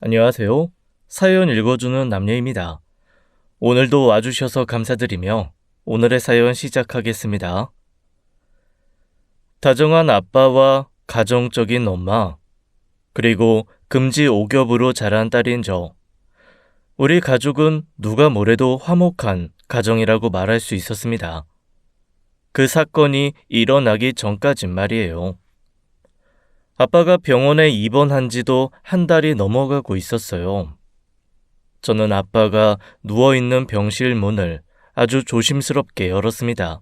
안녕하세요. 사연 읽어주는 남녀입니다. 오늘도 와주셔서 감사드리며 오늘의 사연 시작하겠습니다. 다정한 아빠와 가정적인 엄마, 그리고 금지 오겹으로 자란 딸인 저. 우리 가족은 누가 뭐래도 화목한 가정이라고 말할 수 있었습니다. 그 사건이 일어나기 전까진 말이에요. 아빠가 병원에 입원한 지도 한 달이 넘어가고 있었어요. 저는 아빠가 누워있는 병실 문을 아주 조심스럽게 열었습니다.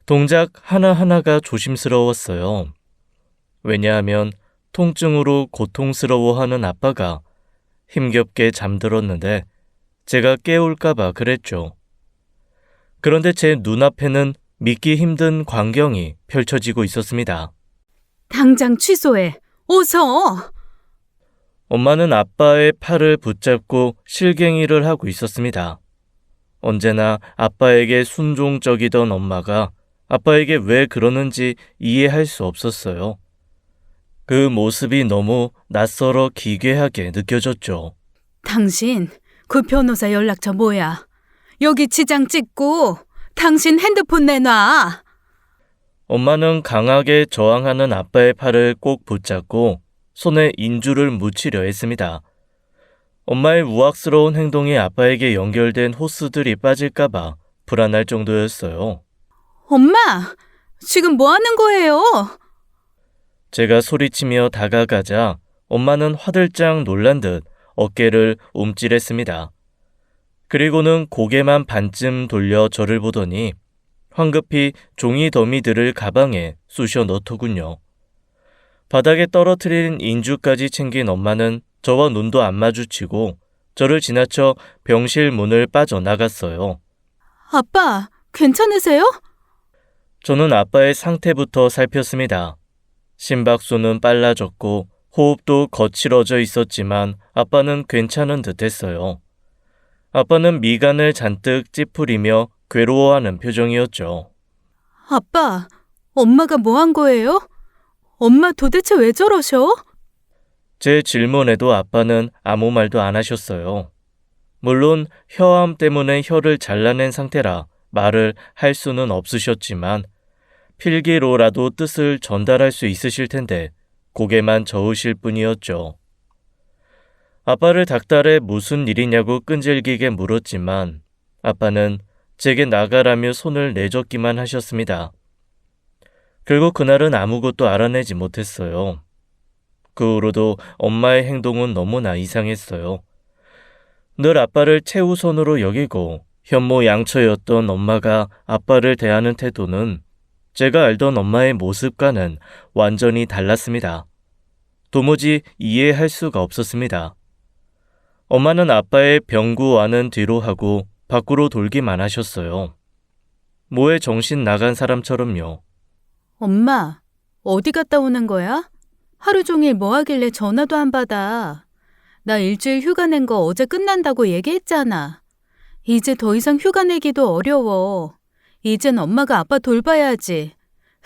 동작 하나하나가 조심스러웠어요. 왜냐하면 통증으로 고통스러워하는 아빠가 힘겹게 잠들었는데 제가 깨울까봐 그랬죠. 그런데 제 눈앞에는 믿기 힘든 광경이 펼쳐지고 있었습니다. 당장 취소해. 어서! 엄마는 아빠의 팔을 붙잡고 실갱이를 하고 있었습니다. 언제나 아빠에게 순종적이던 엄마가 아빠에게 왜 그러는지 이해할 수 없었어요. 그 모습이 너무 낯설어 기괴하게 느껴졌죠. 당신, 그 변호사 연락처 뭐야? 여기 지장 찍고 당신 핸드폰 내놔. 엄마는 강하게 저항하는 아빠의 팔을 꼭 붙잡고 손에 인주를 묻히려 했습니다. 엄마의 우악스러운 행동이 아빠에게 연결된 호스들이 빠질까봐 불안할 정도였어요. 엄마, 지금 뭐 하는 거예요? 제가 소리치며 다가가자 엄마는 화들짝 놀란 듯 어깨를 움찔했습니다. 그리고는 고개만 반쯤 돌려 저를 보더니 황급히 종이 더미들을 가방에 쑤셔 넣더군요. 바닥에 떨어뜨린 인주까지 챙긴 엄마는 저와 눈도 안 마주치고 저를 지나쳐 병실 문을 빠져나갔어요. 아빠, 괜찮으세요? 저는 아빠의 상태부터 살폈습니다. 심박수는 빨라졌고 호흡도 거칠어져 있었지만 아빠는 괜찮은 듯했어요. 아빠는 미간을 잔뜩 찌푸리며 괴로워하는 표정이었죠. 아빠, 엄마가 뭐 한 거예요? 엄마 도대체 왜 저러셔? 제 질문에도 아빠는 아무 말도 안 하셨어요. 물론 혀암 때문에 혀를 잘라낸 상태라 말을 할 수는 없으셨지만 필기로라도 뜻을 전달할 수 있으실 텐데 고개만 저으실 뿐이었죠. 아빠를 닥달해 무슨 일이냐고 끈질기게 물었지만 아빠는 제게 나가라며 손을 내젓기만 하셨습니다. 결국 그날은 아무것도 알아내지 못했어요. 그 후로도 엄마의 행동은 너무나 이상했어요. 늘 아빠를 최우선으로 여기고 현모양처였던 엄마가 아빠를 대하는 태도는 제가 알던 엄마의 모습과는 완전히 달랐습니다. 도무지 이해할 수가 없었습니다. 엄마는 아빠의 병구와는 뒤로 하고 밖으로 돌기만 하셨어요. 뭐에 정신 나간 사람처럼요. 엄마, 어디 갔다 오는 거야? 하루 종일 뭐 하길래 전화도 안 받아. 나 일주일 휴가 낸 거 어제 끝난다고 얘기했잖아. 이제 더 이상 휴가 내기도 어려워. 이젠 엄마가 아빠 돌봐야지.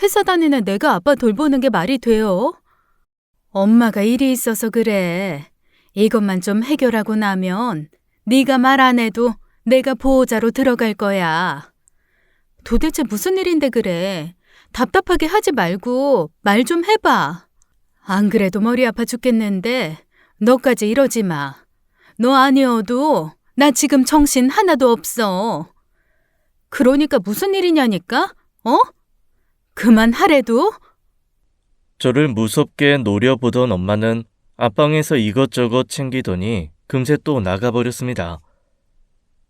회사 다니는 내가 아빠 돌보는 게 말이 돼요? 엄마가 일이 있어서 그래. 이것만 좀 해결하고 나면 네가 말 안 해도 내가 보호자로 들어갈 거야. 도대체 무슨 일인데 그래? 답답하게 하지 말고 말 좀 해봐. 안 그래도 머리 아파 죽겠는데 너까지 이러지 마. 너 아니어도 나 지금 정신 하나도 없어. 그러니까 무슨 일이냐니까? 어? 그만하래도? 저를 무섭게 노려보던 엄마는 앞방에서 이것저것 챙기더니 금세 또 나가버렸습니다.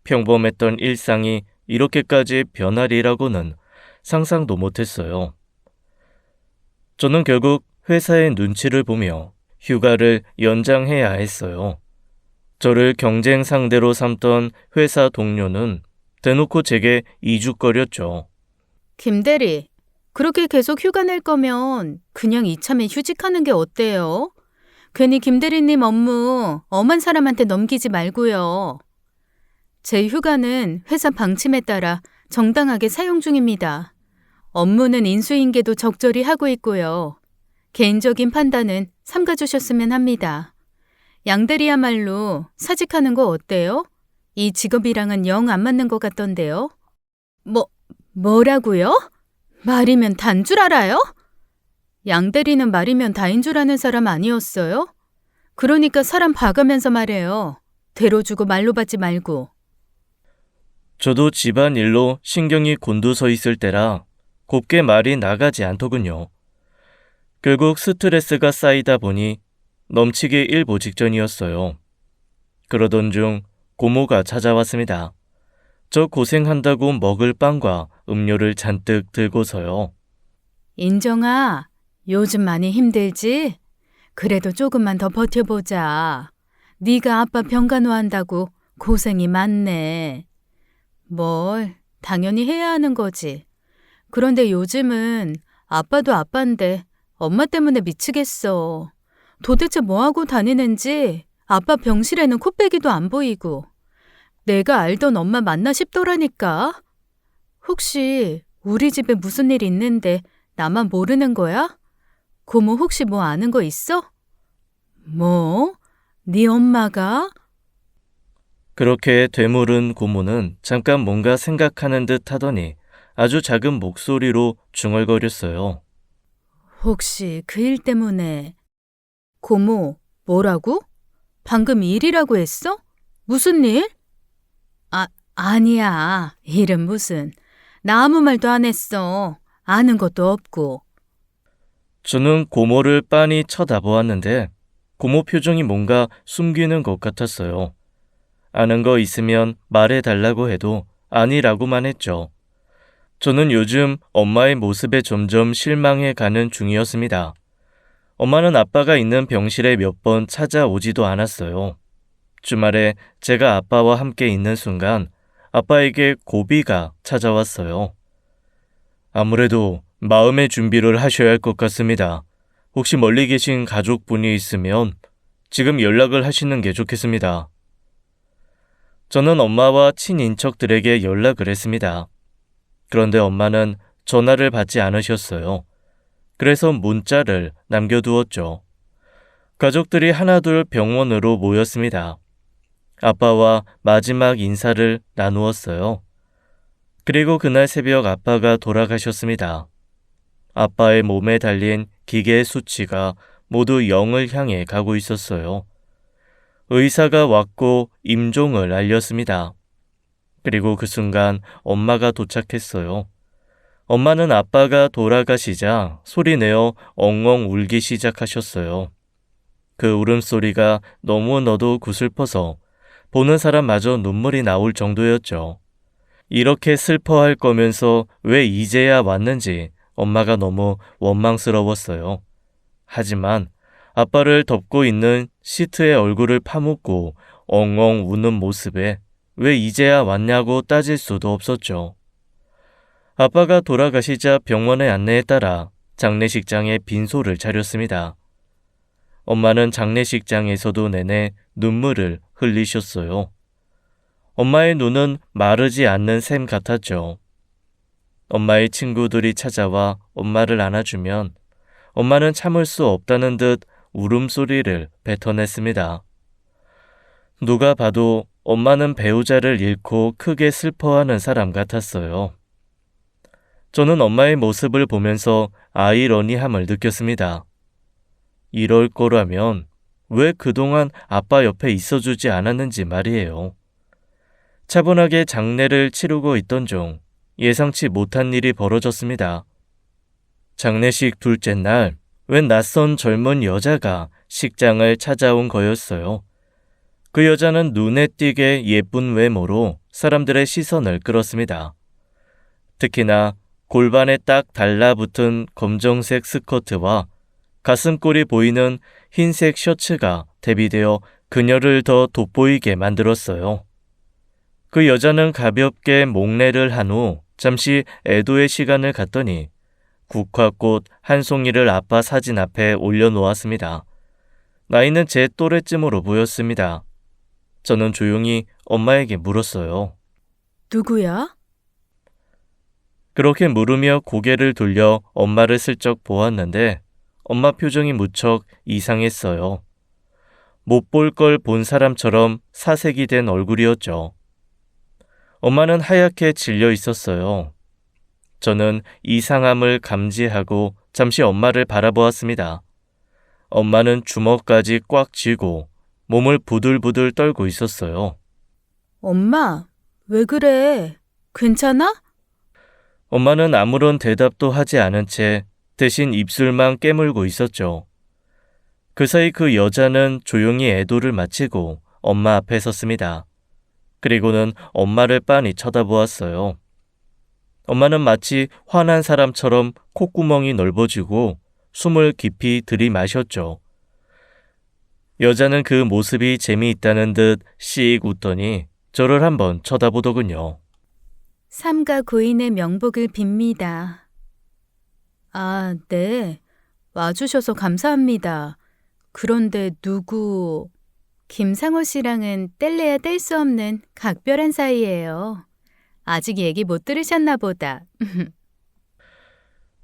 평범했던 일상이 이렇게까지 변하리라고는 상상도 못했어요. 저는 결국 회사의 눈치를 보며 휴가를 연장해야 했어요. 저를 경쟁 상대로 삼던 회사 동료는 대놓고 제게 이죽거렸죠. 김대리, 그렇게 계속 휴가 낼 거면 그냥 이참에 휴직하는 게 어때요? 괜히 김대리님 업무 엄한 사람한테 넘기지 말고요. 제 휴가는 회사 방침에 따라 정당하게 사용 중입니다. 업무는 인수인계도 적절히 하고 있고요. 개인적인 판단은 삼가주셨으면 합니다. 양대리야말로 사직하는 거 어때요? 이 직업이랑은 영 안 맞는 것 같던데요. 뭐라고요? 말이면 단 줄 알아요? 양대리는 말이면 다인 줄 아는 사람 아니었어요? 그러니까 사람 봐가면서 말해요. 대로 주고 말로 받지 말고. 저도 집안 일로 신경이 곤두서 있을 때라 곱게 말이 나가지 않더군요. 결국 스트레스가 쌓이다 보니 넘치기 일보 직전이었어요. 그러던 중 고모가 찾아왔습니다. 저 고생한다고 먹을 빵과 음료를 잔뜩 들고서요. 인정아, 요즘 많이 힘들지? 그래도 조금만 더 버텨보자. 네가 아빠 병간호한다고 고생이 많네. 뭘, 당연히 해야 하는 거지. 그런데 요즘은 아빠도 아빠인데 엄마 때문에 미치겠어. 도대체 뭐하고 다니는지 아빠 병실에는 코빼기도 안 보이고. 내가 알던 엄마 맞나 싶더라니까. 혹시 우리 집에 무슨 일 있는데 나만 모르는 거야? 고모 혹시 뭐 아는 거 있어? 뭐? 네 엄마가? 그렇게 되물은 고모는 잠깐 뭔가 생각하는 듯 하더니 아주 작은 목소리로 중얼거렸어요. 혹시 그 일 때문에 고모 뭐라고? 방금 일이라고 했어? 무슨 일? 아니야. 일은 무슨. 나 아무 말도 안 했어. 아는 것도 없고. 저는 고모를 빤히 쳐다보았는데 고모 표정이 뭔가 숨기는 것 같았어요. 아는 거 있으면 말해달라고 해도 아니라고만 했죠. 저는 요즘 엄마의 모습에 점점 실망해 가는 중이었습니다. 엄마는 아빠가 있는 병실에 몇 번 찾아오지도 않았어요. 주말에 제가 아빠와 함께 있는 순간 아빠에게 고비가 찾아왔어요. 아무래도 마음의 준비를 하셔야 할 것 같습니다. 혹시 멀리 계신 가족분이 있으면 지금 연락을 하시는 게 좋겠습니다. 저는 엄마와 친인척들에게 연락을 했습니다. 그런데 엄마는 전화를 받지 않으셨어요. 그래서 문자를 남겨두었죠. 가족들이 하나둘 병원으로 모였습니다. 아빠와 마지막 인사를 나누었어요. 그리고 그날 새벽 아빠가 돌아가셨습니다. 아빠의 몸에 달린 기계의 수치가 모두 0을 향해 가고 있었어요. 의사가 왔고 임종을 알렸습니다. 그리고 그 순간 엄마가 도착했어요. 엄마는 아빠가 돌아가시자 소리내어 엉엉 울기 시작하셨어요. 그 울음소리가 너무너도 구슬퍼서 보는 사람마저 눈물이 나올 정도였죠. 이렇게 슬퍼할 거면서 왜 이제야 왔는지 엄마가 너무 원망스러웠어요. 하지만 아빠를 덮고 있는 시트에 얼굴을 파묻고 엉엉 우는 모습에 왜 이제야 왔냐고 따질 수도 없었죠. 아빠가 돌아가시자 병원의 안내에 따라 장례식장에 빈소를 차렸습니다. 엄마는 장례식장에서도 내내 눈물을 흘리셨어요. 엄마의 눈은 마르지 않는 샘 같았죠. 엄마의 친구들이 찾아와 엄마를 안아주면 엄마는 참을 수 없다는 듯 울음소리를 뱉어냈습니다. 누가 봐도 엄마는 배우자를 잃고 크게 슬퍼하는 사람 같았어요. 저는 엄마의 모습을 보면서 아이러니함을 느꼈습니다. 이럴 거라면 왜 그동안 아빠 옆에 있어주지 않았는지 말이에요. 차분하게 장례를 치르고 있던 중 예상치 못한 일이 벌어졌습니다. 장례식 둘째 날, 웬 낯선 젊은 여자가 식장을 찾아온 거였어요. 그 여자는 눈에 띄게 예쁜 외모로 사람들의 시선을 끌었습니다. 특히나 골반에 딱 달라붙은 검정색 스커트와 가슴골이 보이는 흰색 셔츠가 대비되어 그녀를 더 돋보이게 만들었어요. 그 여자는 가볍게 목례를 한 후 잠시 애도의 시간을 갖더니 국화꽃 한 송이를 아빠 사진 앞에 올려놓았습니다. 나이는 제 또래쯤으로 보였습니다. 저는 조용히 엄마에게 물었어요. 누구야? 그렇게 물으며 고개를 돌려 엄마를 슬쩍 보았는데 엄마 표정이 무척 이상했어요. 못 볼 걸 본 사람처럼 사색이 된 얼굴이었죠. 엄마는 하얗게 질려 있었어요. 저는 이상함을 감지하고 잠시 엄마를 바라보았습니다. 엄마는 주먹까지 꽉 쥐고 몸을 부들부들 떨고 있었어요. 엄마, 왜 그래? 괜찮아? 엄마는 아무런 대답도 하지 않은 채 대신 입술만 깨물고 있었죠. 그 사이 그 여자는 조용히 애도를 마치고 엄마 앞에 섰습니다. 그리고는 엄마를 빤히 쳐다보았어요. 엄마는 마치 화난 사람처럼 콧구멍이 넓어지고 숨을 깊이 들이마셨죠. 여자는 그 모습이 재미있다는 듯 씩 웃더니 저를 한번 쳐다보더군요. 삼가 고인의 명복을 빕니다. 아, 네. 와주셔서 감사합니다. 그런데 누구... 김상호 씨랑은 뗄래야 뗄 수 없는 각별한 사이예요. 아직 얘기 못 들으셨나 보다.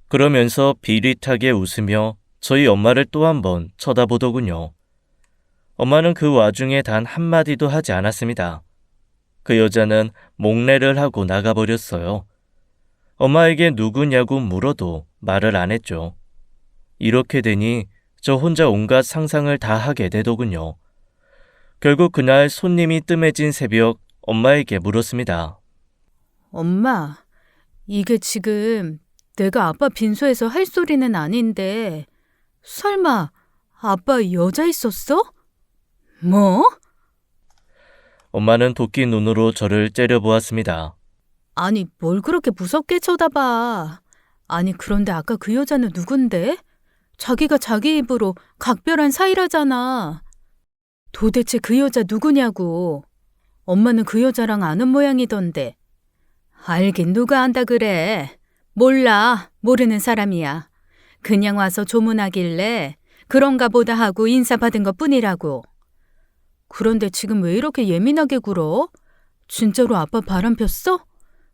그러면서 비릿하게 웃으며 저희 엄마를 또 한번 쳐다보더군요. 엄마는 그 와중에 단 한마디도 하지 않았습니다. 그 여자는 목례를 하고 나가버렸어요. 엄마에게 누구냐고 물어도 말을 안 했죠. 이렇게 되니 저 혼자 온갖 상상을 다 하게 되더군요. 결국 그날 손님이 뜸해진 새벽 엄마에게 물었습니다. 엄마, 이게 지금 내가 아빠 빈소에서 할 소리는 아닌데 설마 아빠 여자 있었어? 뭐? 엄마는 도끼 눈으로 저를 째려보았습니다. 아니, 뭘 그렇게 무섭게 쳐다봐. 아니, 그런데 아까 그 여자는 누군데? 자기가 자기 입으로 각별한 사이라잖아. 도대체 그 여자 누구냐고. 엄마는 그 여자랑 아는 모양이던데. 알긴 누가 안다 그래. 몰라. 모르는 사람이야. 그냥 와서 조문하길래 그런가 보다 하고 인사받은 것뿐이라고. 그런데 지금 왜 이렇게 예민하게 굴어? 진짜로 아빠 바람 폈어?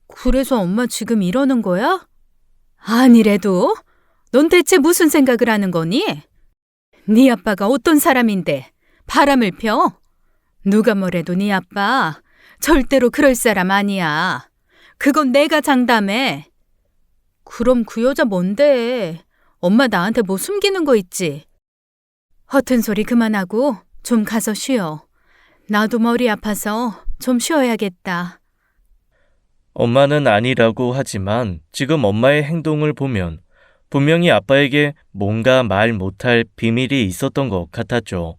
그래서 엄마 지금 이러는 거야? 아니래도 넌 대체 무슨 생각을 하는 거니? 네 아빠가 어떤 사람인데 바람을 펴? 누가 뭐래도 네 아빠 절대로 그럴 사람 아니야. 그건 내가 장담해. 그럼 그 여자 뭔데? 엄마 나한테 뭐 숨기는 거 있지? 허튼 소리 그만하고 좀 가서 쉬어. 나도 머리 아파서 좀 쉬어야겠다. 엄마는 아니라고 하지만 지금 엄마의 행동을 보면 분명히 아빠에게 뭔가 말 못할 비밀이 있었던 것 같았죠.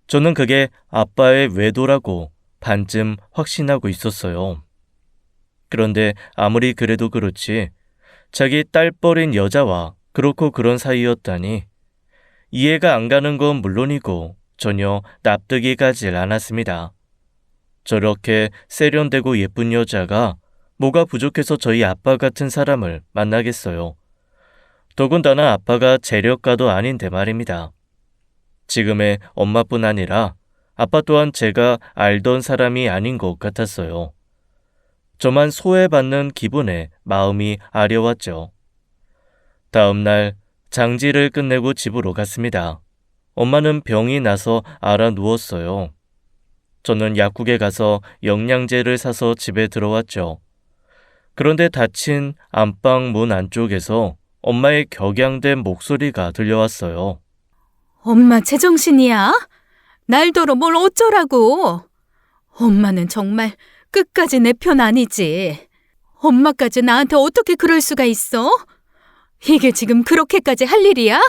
저는 그게 아빠의 외도라고 반쯤 확신하고 있었어요. 그런데 아무리 그래도 그렇지 자기 딸뻘인 여자와 그렇고 그런 사이였다니 이해가 안 가는 건 물론이고 전혀 납득이 가질 않았습니다. 저렇게 세련되고 예쁜 여자가 뭐가 부족해서 저희 아빠 같은 사람을 만나겠어요. 더군다나 아빠가 재력가도 아닌데 말입니다. 지금의 엄마뿐 아니라 아빠 또한 제가 알던 사람이 아닌 것 같았어요. 저만 소외받는 기분에 마음이 아려왔죠. 다음 날 장지를 끝내고 집으로 갔습니다. 엄마는 병이 나서 알아 누웠어요. 저는 약국에 가서 영양제를 사서 집에 들어왔죠. 그런데 닫힌 안방 문 안쪽에서 엄마의 격양된 목소리가 들려왔어요. 엄마 제정신이야? 날더러 뭘 어쩌라고. 엄마는 정말 끝까지 내 편 아니지. 엄마까지 나한테 어떻게 그럴 수가 있어? 이게 지금 그렇게까지 할 일이야?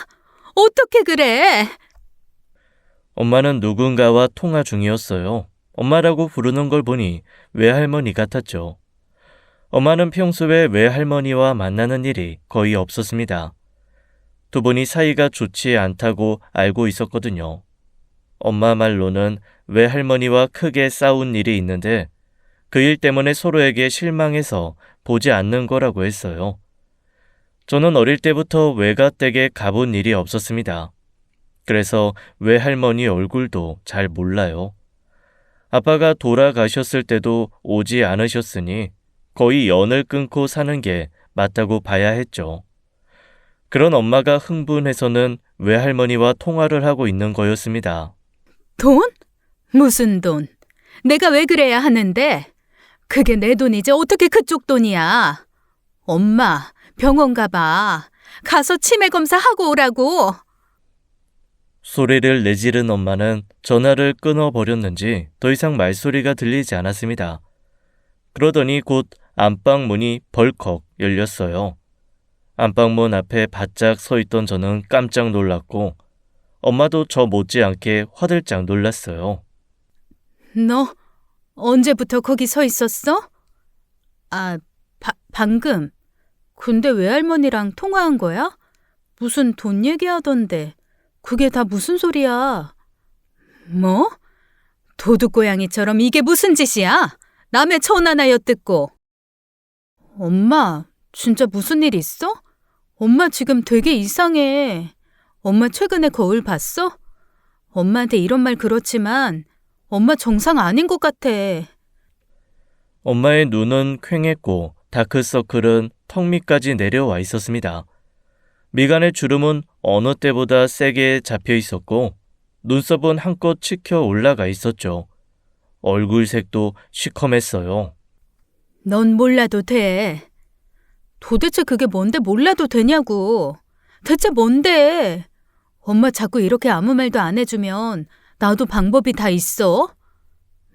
어떻게 그래? 엄마는 누군가와 통화 중이었어요. 엄마라고 부르는 걸 보니 외할머니 같았죠. 엄마는 평소에 외할머니와 만나는 일이 거의 없었습니다. 두 분이 사이가 좋지 않다고 알고 있었거든요. 엄마 말로는 외할머니와 크게 싸운 일이 있는데 그 일 때문에 서로에게 실망해서 보지 않는 거라고 했어요. 저는 어릴 때부터 외가댁에 가본 일이 없었습니다. 그래서 외할머니 얼굴도 잘 몰라요. 아빠가 돌아가셨을 때도 오지 않으셨으니 거의 연을 끊고 사는 게 맞다고 봐야 했죠. 그런 엄마가 흥분해서는 외할머니와 통화를 하고 있는 거였습니다. 돈? 무슨 돈? 내가 왜 그래야 하는데? 그게 내 돈이지 어떻게 그쪽 돈이야? 엄마, 병원 가봐. 가서 치매 검사하고 오라고. 소리를 내지른 엄마는 전화를 끊어버렸는지 더 이상 말소리가 들리지 않았습니다. 그러더니 곧 안방 문이 벌컥 열렸어요. 안방문 앞에 바짝 서 있던 저는 깜짝 놀랐고 엄마도 저 못지않게 화들짝 놀랐어요. 너 언제부터 거기 서 있었어? 방금. 근데 외할머니랑 통화한 거야? 무슨 돈 얘기하던데. 그게 다 무슨 소리야? 뭐? 도둑고양이처럼 이게 무슨 짓이야? 남의 전화나 엿듣고. 엄마, 진짜 무슨 일 있어? 엄마 지금 되게 이상해. 엄마 최근에 거울 봤어? 엄마한테 이런 말 그렇지만 엄마 정상 아닌 것 같아. 엄마의 눈은 퀭했고 다크서클은 턱 밑까지 내려와 있었습니다. 미간의 주름은 어느 때보다 세게 잡혀 있었고 눈썹은 한껏 치켜 올라가 있었죠. 얼굴색도 시커맸어요. 넌 몰라도 돼. 도대체 그게 뭔데 몰라도 되냐고. 대체 뭔데? 엄마 자꾸 이렇게 아무 말도 안 해주면 나도 방법이 다 있어.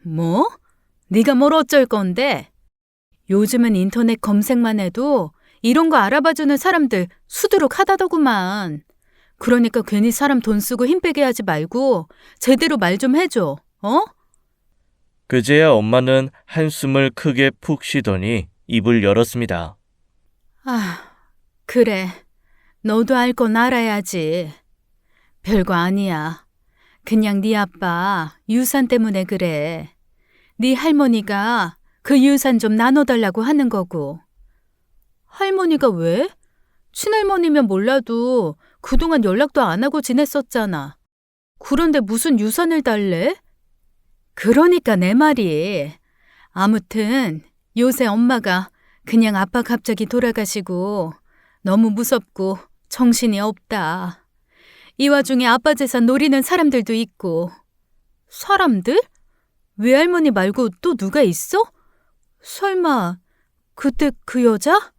뭐? 네가 뭘 어쩔 건데? 요즘은 인터넷 검색만 해도 이런 거 알아봐주는 사람들 수두룩하다더구만. 그러니까 괜히 사람 돈 쓰고 힘 빼게 하지 말고 제대로 말 좀 해줘. 어? 그제야 엄마는 한숨을 크게 푹 쉬더니 입을 열었습니다. 그래. 너도 알 건 알아야지. 별거 아니야. 그냥 네 아빠 유산 때문에 그래. 네 할머니가 그 유산 좀 나눠달라고 하는 거고. 할머니가 왜? 친할머니면 몰라도 그동안 연락도 안 하고 지냈었잖아. 그런데 무슨 유산을 달래? 그러니까 내 말이. 아무튼 요새 엄마가 그냥 아빠 갑자기 돌아가시고 너무 무섭고 정신이 없다. 이 와중에 아빠 재산 노리는 사람들도 있고. 사람들? 외할머니 말고 또 누가 있어? 설마 그때 그 여자?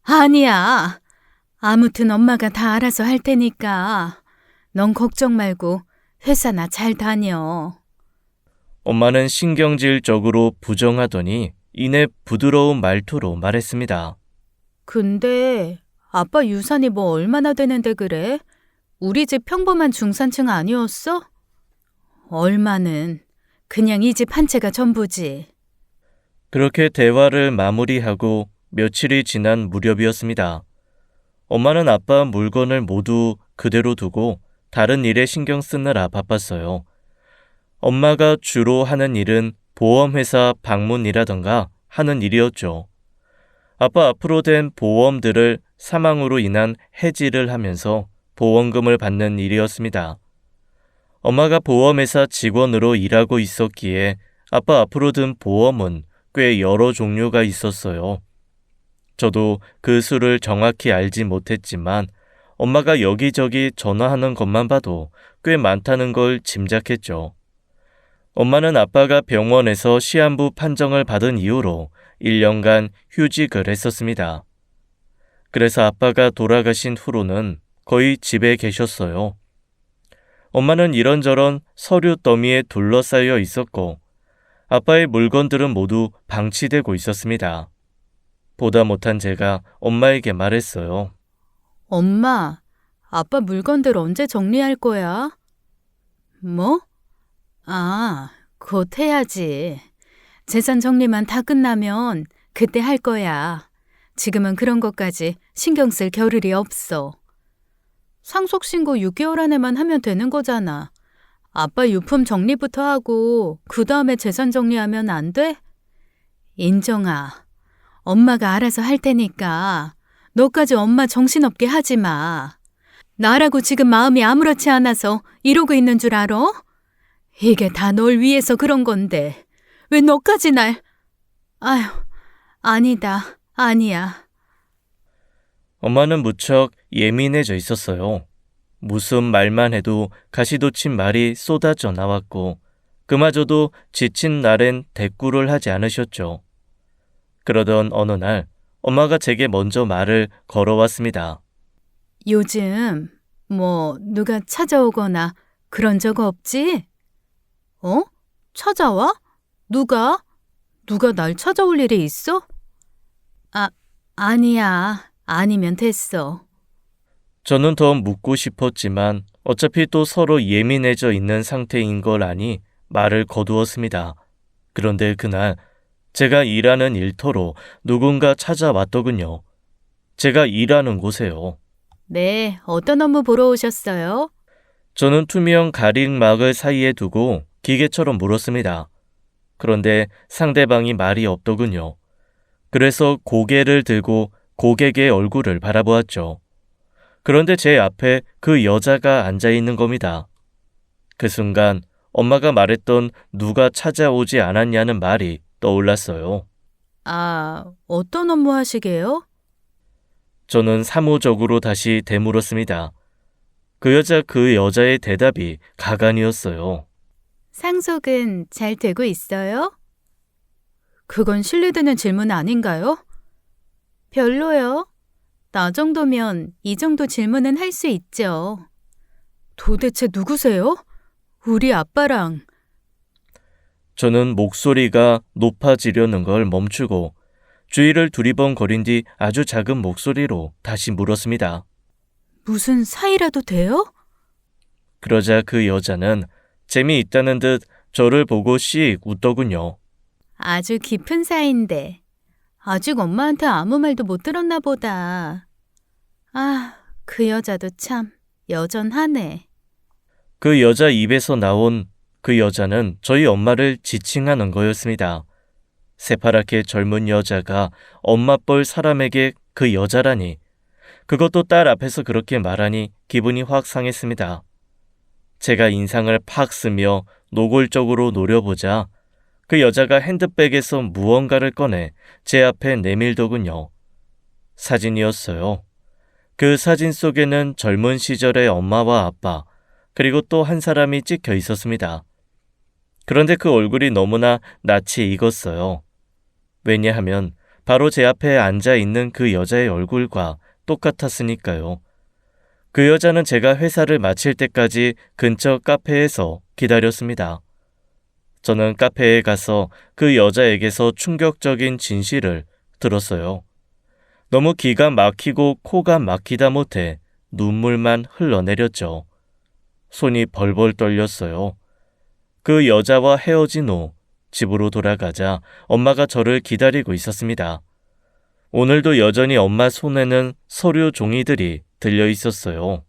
아니야. 아무튼 엄마가 다 알아서 할 테니까 넌 걱정 말고 회사나 잘 다녀. 엄마는 신경질적으로 부정하더니 이내 부드러운 말투로 말했습니다. 근데 아빠 유산이 뭐 얼마나 되는데 그래? 우리 집 평범한 중산층 아니었어? 얼마는 그냥 이 집 한 채가 전부지. 그렇게 대화를 마무리하고 며칠이 지난 무렵이었습니다. 엄마는 아빠 물건을 모두 그대로 두고 다른 일에 신경 쓰느라 바빴어요. 엄마가 주로 하는 일은 보험회사 방문이라던가 하는 일이었죠. 아빠 앞으로 된 보험들을 사망으로 인한 해지를 하면서 보험금을 받는 일이었습니다. 엄마가 보험회사 직원으로 일하고 있었기에 아빠 앞으로 든 보험은 꽤 여러 종류가 있었어요. 저도 그 수를 정확히 알지 못했지만 엄마가 여기저기 전화하는 것만 봐도 꽤 많다는 걸 짐작했죠. 엄마는 아빠가 병원에서 시한부 판정을 받은 이후로 1년간 휴직을 했었습니다. 그래서 아빠가 돌아가신 후로는 거의 집에 계셨어요. 엄마는 이런저런 서류 더미에 둘러싸여 있었고 아빠의 물건들은 모두 방치되고 있었습니다. 보다 못한 제가 엄마에게 말했어요. 엄마, 아빠 물건들 언제 정리할 거야? 뭐? 곧 해야지. 재산 정리만 다 끝나면 그때 할 거야. 지금은 그런 것까지 신경 쓸 겨를이 없어. 상속신고 6개월 안에만 하면 되는 거잖아. 아빠 유품 정리부터 하고 그 다음에 재산 정리하면 안 돼? 인정아, 엄마가 알아서 할 테니까 너까지 엄마 정신없게 하지 마. 나라고 지금 마음이 아무렇지 않아서 이러고 있는 줄 알아? 이게 다 널 위해서 그런 건데 왜 너까지 날... 아휴, 아니다, 아니야. 엄마는 무척 예민해져 있었어요. 무슨 말만 해도 가시돋친 말이 쏟아져 나왔고 그마저도 지친 날엔 대꾸를 하지 않으셨죠. 그러던 어느 날 엄마가 제게 먼저 말을 걸어왔습니다. 요즘 누가 찾아오거나 그런 적 없지? 어? 찾아와? 누가? 누가 날 찾아올 일이 있어? 아니야. 아니면 됐어. 저는 더 묻고 싶었지만 어차피 또 서로 예민해져 있는 상태인 걸 아니 말을 거두었습니다. 그런데 그날 제가 일하는 일터로 누군가 찾아왔더군요. 제가 일하는 곳에요. 네, 어떤 업무 보러 오셨어요? 저는 투명 가림막을 사이에 두고 기계처럼 물었습니다. 그런데 상대방이 말이 없더군요. 그래서 고개를 들고 고객의 얼굴을 바라보았죠. 그런데 제 앞에 그 여자가 앉아 있는 겁니다. 그 순간 엄마가 말했던 누가 찾아오지 않았냐는 말이 떠올랐어요. 어떤 업무 하시게요? 저는 사무적으로 다시 되물었습니다. 그 여자의 대답이 가관이었어요. 상속은 잘 되고 있어요? 그건 신뢰되는 질문 아닌가요? 별로요. 나 정도면 이 정도 질문은 할 수 있죠. 도대체 누구세요? 우리 아빠랑. 저는 목소리가 높아지려는 걸 멈추고 주위를 두리번거린 뒤 아주 작은 목소리로 다시 물었습니다. 무슨 사이라도 돼요? 그러자 그 여자는 재미있다는 듯 저를 보고 씩 웃더군요. 아주 깊은 사이인데 아직 엄마한테 아무 말도 못 들었나 보다. 그 여자도 참 여전하네. 그 여자 입에서 나온 그 여자는 저희 엄마를 지칭하는 거였습니다. 새파랗게 젊은 여자가 엄마뻘 사람에게 그 여자라니, 그것도 딸 앞에서 그렇게 말하니 기분이 확 상했습니다. 제가 인상을 팍 쓰며 노골적으로 노려보자 그 여자가 핸드백에서 무언가를 꺼내 제 앞에 내밀더군요. 사진이었어요. 그 사진 속에는 젊은 시절의 엄마와 아빠, 그리고 또 한 사람이 찍혀 있었습니다. 그런데 그 얼굴이 너무나 낯이 익었어요. 왜냐하면 바로 제 앞에 앉아 있는 그 여자의 얼굴과 똑같았으니까요. 그 여자는 제가 회사를 마칠 때까지 근처 카페에서 기다렸습니다. 저는 카페에 가서 그 여자에게서 충격적인 진실을 들었어요. 너무 기가 막히고 코가 막히다 못해 눈물만 흘러내렸죠. 손이 벌벌 떨렸어요. 그 여자와 헤어진 후 집으로 돌아가자 엄마가 저를 기다리고 있었습니다. 오늘도 여전히 엄마 손에는 서류 종이들이 들려 있었어요.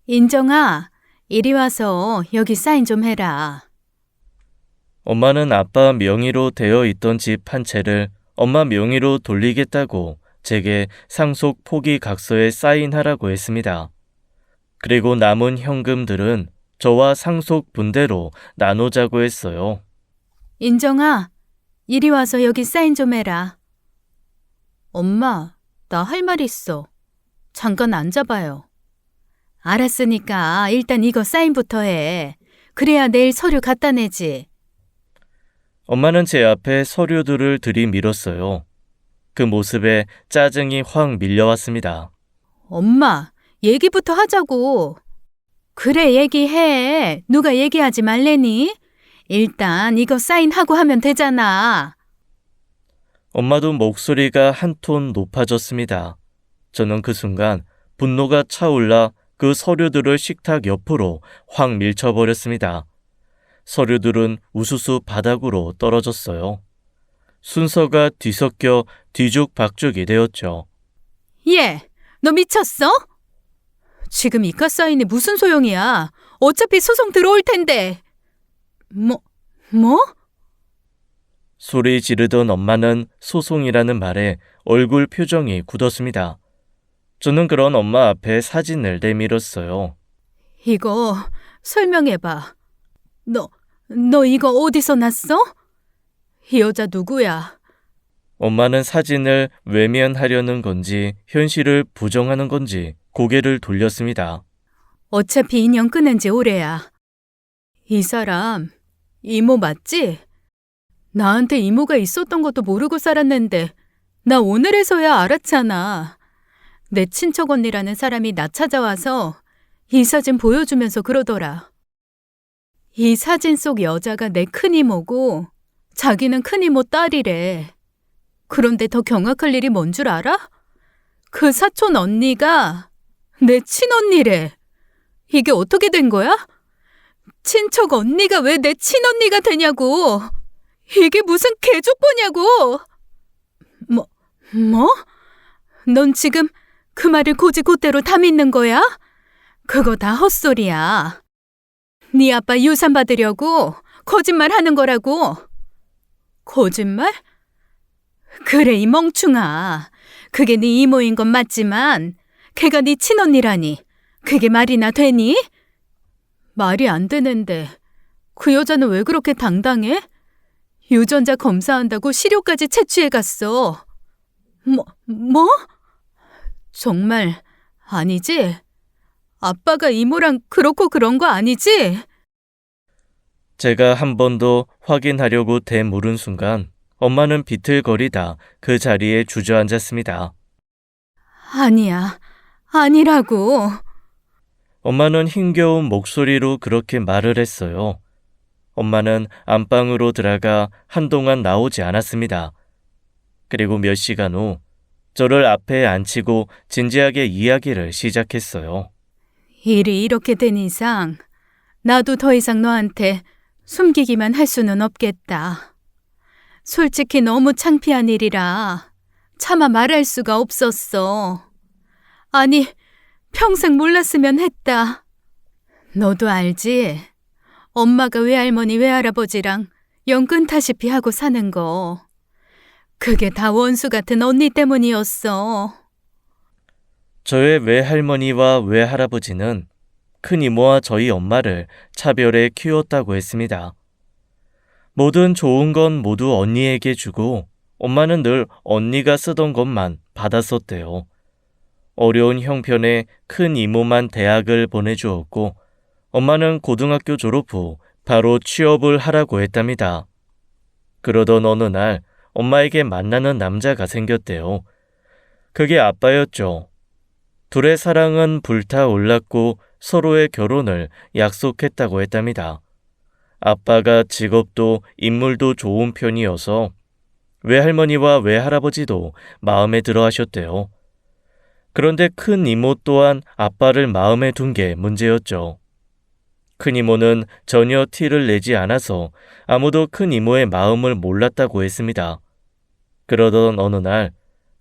인정아, 이리 와서 여기 사인 좀 해라. 엄마는 아빠 명의로 되어 있던 집 한 채를 엄마 명의로 돌리겠다고 제게 상속 포기 각서에 사인하라고 했습니다. 그리고 남은 현금들은 저와 상속 분대로 나누자고 했어요. 인정아, 이리 와서 여기 사인 좀 해라. 엄마, 나 할 말 있어. 잠깐 앉아봐요. 알았으니까 일단 이거 사인부터 해. 그래야 내일 서류 갖다 내지. 엄마는 제 앞에 서류들을 들이밀었어요. 그 모습에 짜증이 확 밀려왔습니다. 엄마, 얘기부터 하자고. 그래, 얘기해. 누가 얘기하지 말래니? 일단 이거 사인하고 하면 되잖아. 엄마도 목소리가 한 톤 높아졌습니다. 저는 그 순간 분노가 차올라 그 서류들을 식탁 옆으로 확 밀쳐버렸습니다. 서류들은 우수수 바닥으로 떨어졌어요. 순서가 뒤섞여 뒤죽박죽이 되었죠. 얘, 너 미쳤어? 지금 이가 사인이 무슨 소용이야? 어차피 소송 들어올 텐데. 뭐? 소리 지르던 엄마는 소송이라는 말에 얼굴 표정이 굳었습니다. 저는 그런 엄마 앞에 사진을 내밀었어요. 이거 설명해봐. 너 이거 어디서 났어? 이 여자 누구야? 엄마는 사진을 외면하려는 건지 현실을 부정하는 건지 고개를 돌렸습니다. 어차피 인연 끊은 지 오래야. 이 사람 이모 맞지? 나한테 이모가 있었던 것도 모르고 살았는데 나 오늘에서야 알았잖아. 내 친척 언니라는 사람이 나 찾아와서 이 사진 보여주면서 그러더라. 이 사진 속 여자가 내 큰이모고 자기는 큰이모 딸이래. 그런데 더 경악할 일이 뭔 줄 알아? 그 사촌 언니가 내 친언니래. 이게 어떻게 된 거야? 친척 언니가 왜 내 친언니가 되냐고. 이게 무슨 개족보냐고. 뭐? 넌 지금 그 말을 곧이곧대로 다 믿는 거야? 그거 다 헛소리야. 네 아빠 유산 받으려고 거짓말 하는 거라고. 거짓말? 그래, 이 멍충아. 그게 네 이모인 건 맞지만 걔가 네 친언니라니 그게 말이나 되니? 말이 안 되는데 그 여자는 왜 그렇게 당당해? 유전자 검사한다고 시료까지 채취해 갔어. 뭐? 정말 아니지? 아빠가 이모랑 그렇고 그런 거 아니지? 제가 한 번 더 확인하려고 되물은 순간 엄마는 비틀거리다 그 자리에 주저앉았습니다. 아니야, 아니라고. 엄마는 힘겨운 목소리로 그렇게 말을 했어요. 엄마는 안방으로 들어가 한동안 나오지 않았습니다. 그리고 몇 시간 후 저를 앞에 앉히고 진지하게 이야기를 시작했어요. 일이 이렇게 된 이상 나도 더 이상 너한테 숨기기만 할 수는 없겠다. 솔직히 너무 창피한 일이라 차마 말할 수가 없었어. 아니, 평생 몰랐으면 했다. 너도 알지? 엄마가 외할머니 외할아버지랑 연 끊다시피 하고 사는 거. 그게 다 원수 같은 언니 때문이었어. 저의 외할머니와 외할아버지는 큰 이모와 저희 엄마를 차별해 키웠다고 했습니다. 모든 좋은 건 모두 언니에게 주고 엄마는 늘 언니가 쓰던 것만 받았었대요. 어려운 형편에 큰 이모만 대학을 보내주었고 엄마는 고등학교 졸업 후 바로 취업을 하라고 했답니다. 그러던 어느 날 엄마에게 만나는 남자가 생겼대요. 그게 아빠였죠. 둘의 사랑은 불타올랐고 서로의 결혼을 약속했다고 했답니다. 아빠가 직업도 인물도 좋은 편이어서 외할머니와 외할아버지도 마음에 들어 하셨대요. 그런데 큰 이모 또한 아빠를 마음에 둔 게 문제였죠. 큰 이모는 전혀 티를 내지 않아서 아무도 큰 이모의 마음을 몰랐다고 했습니다. 그러던 어느 날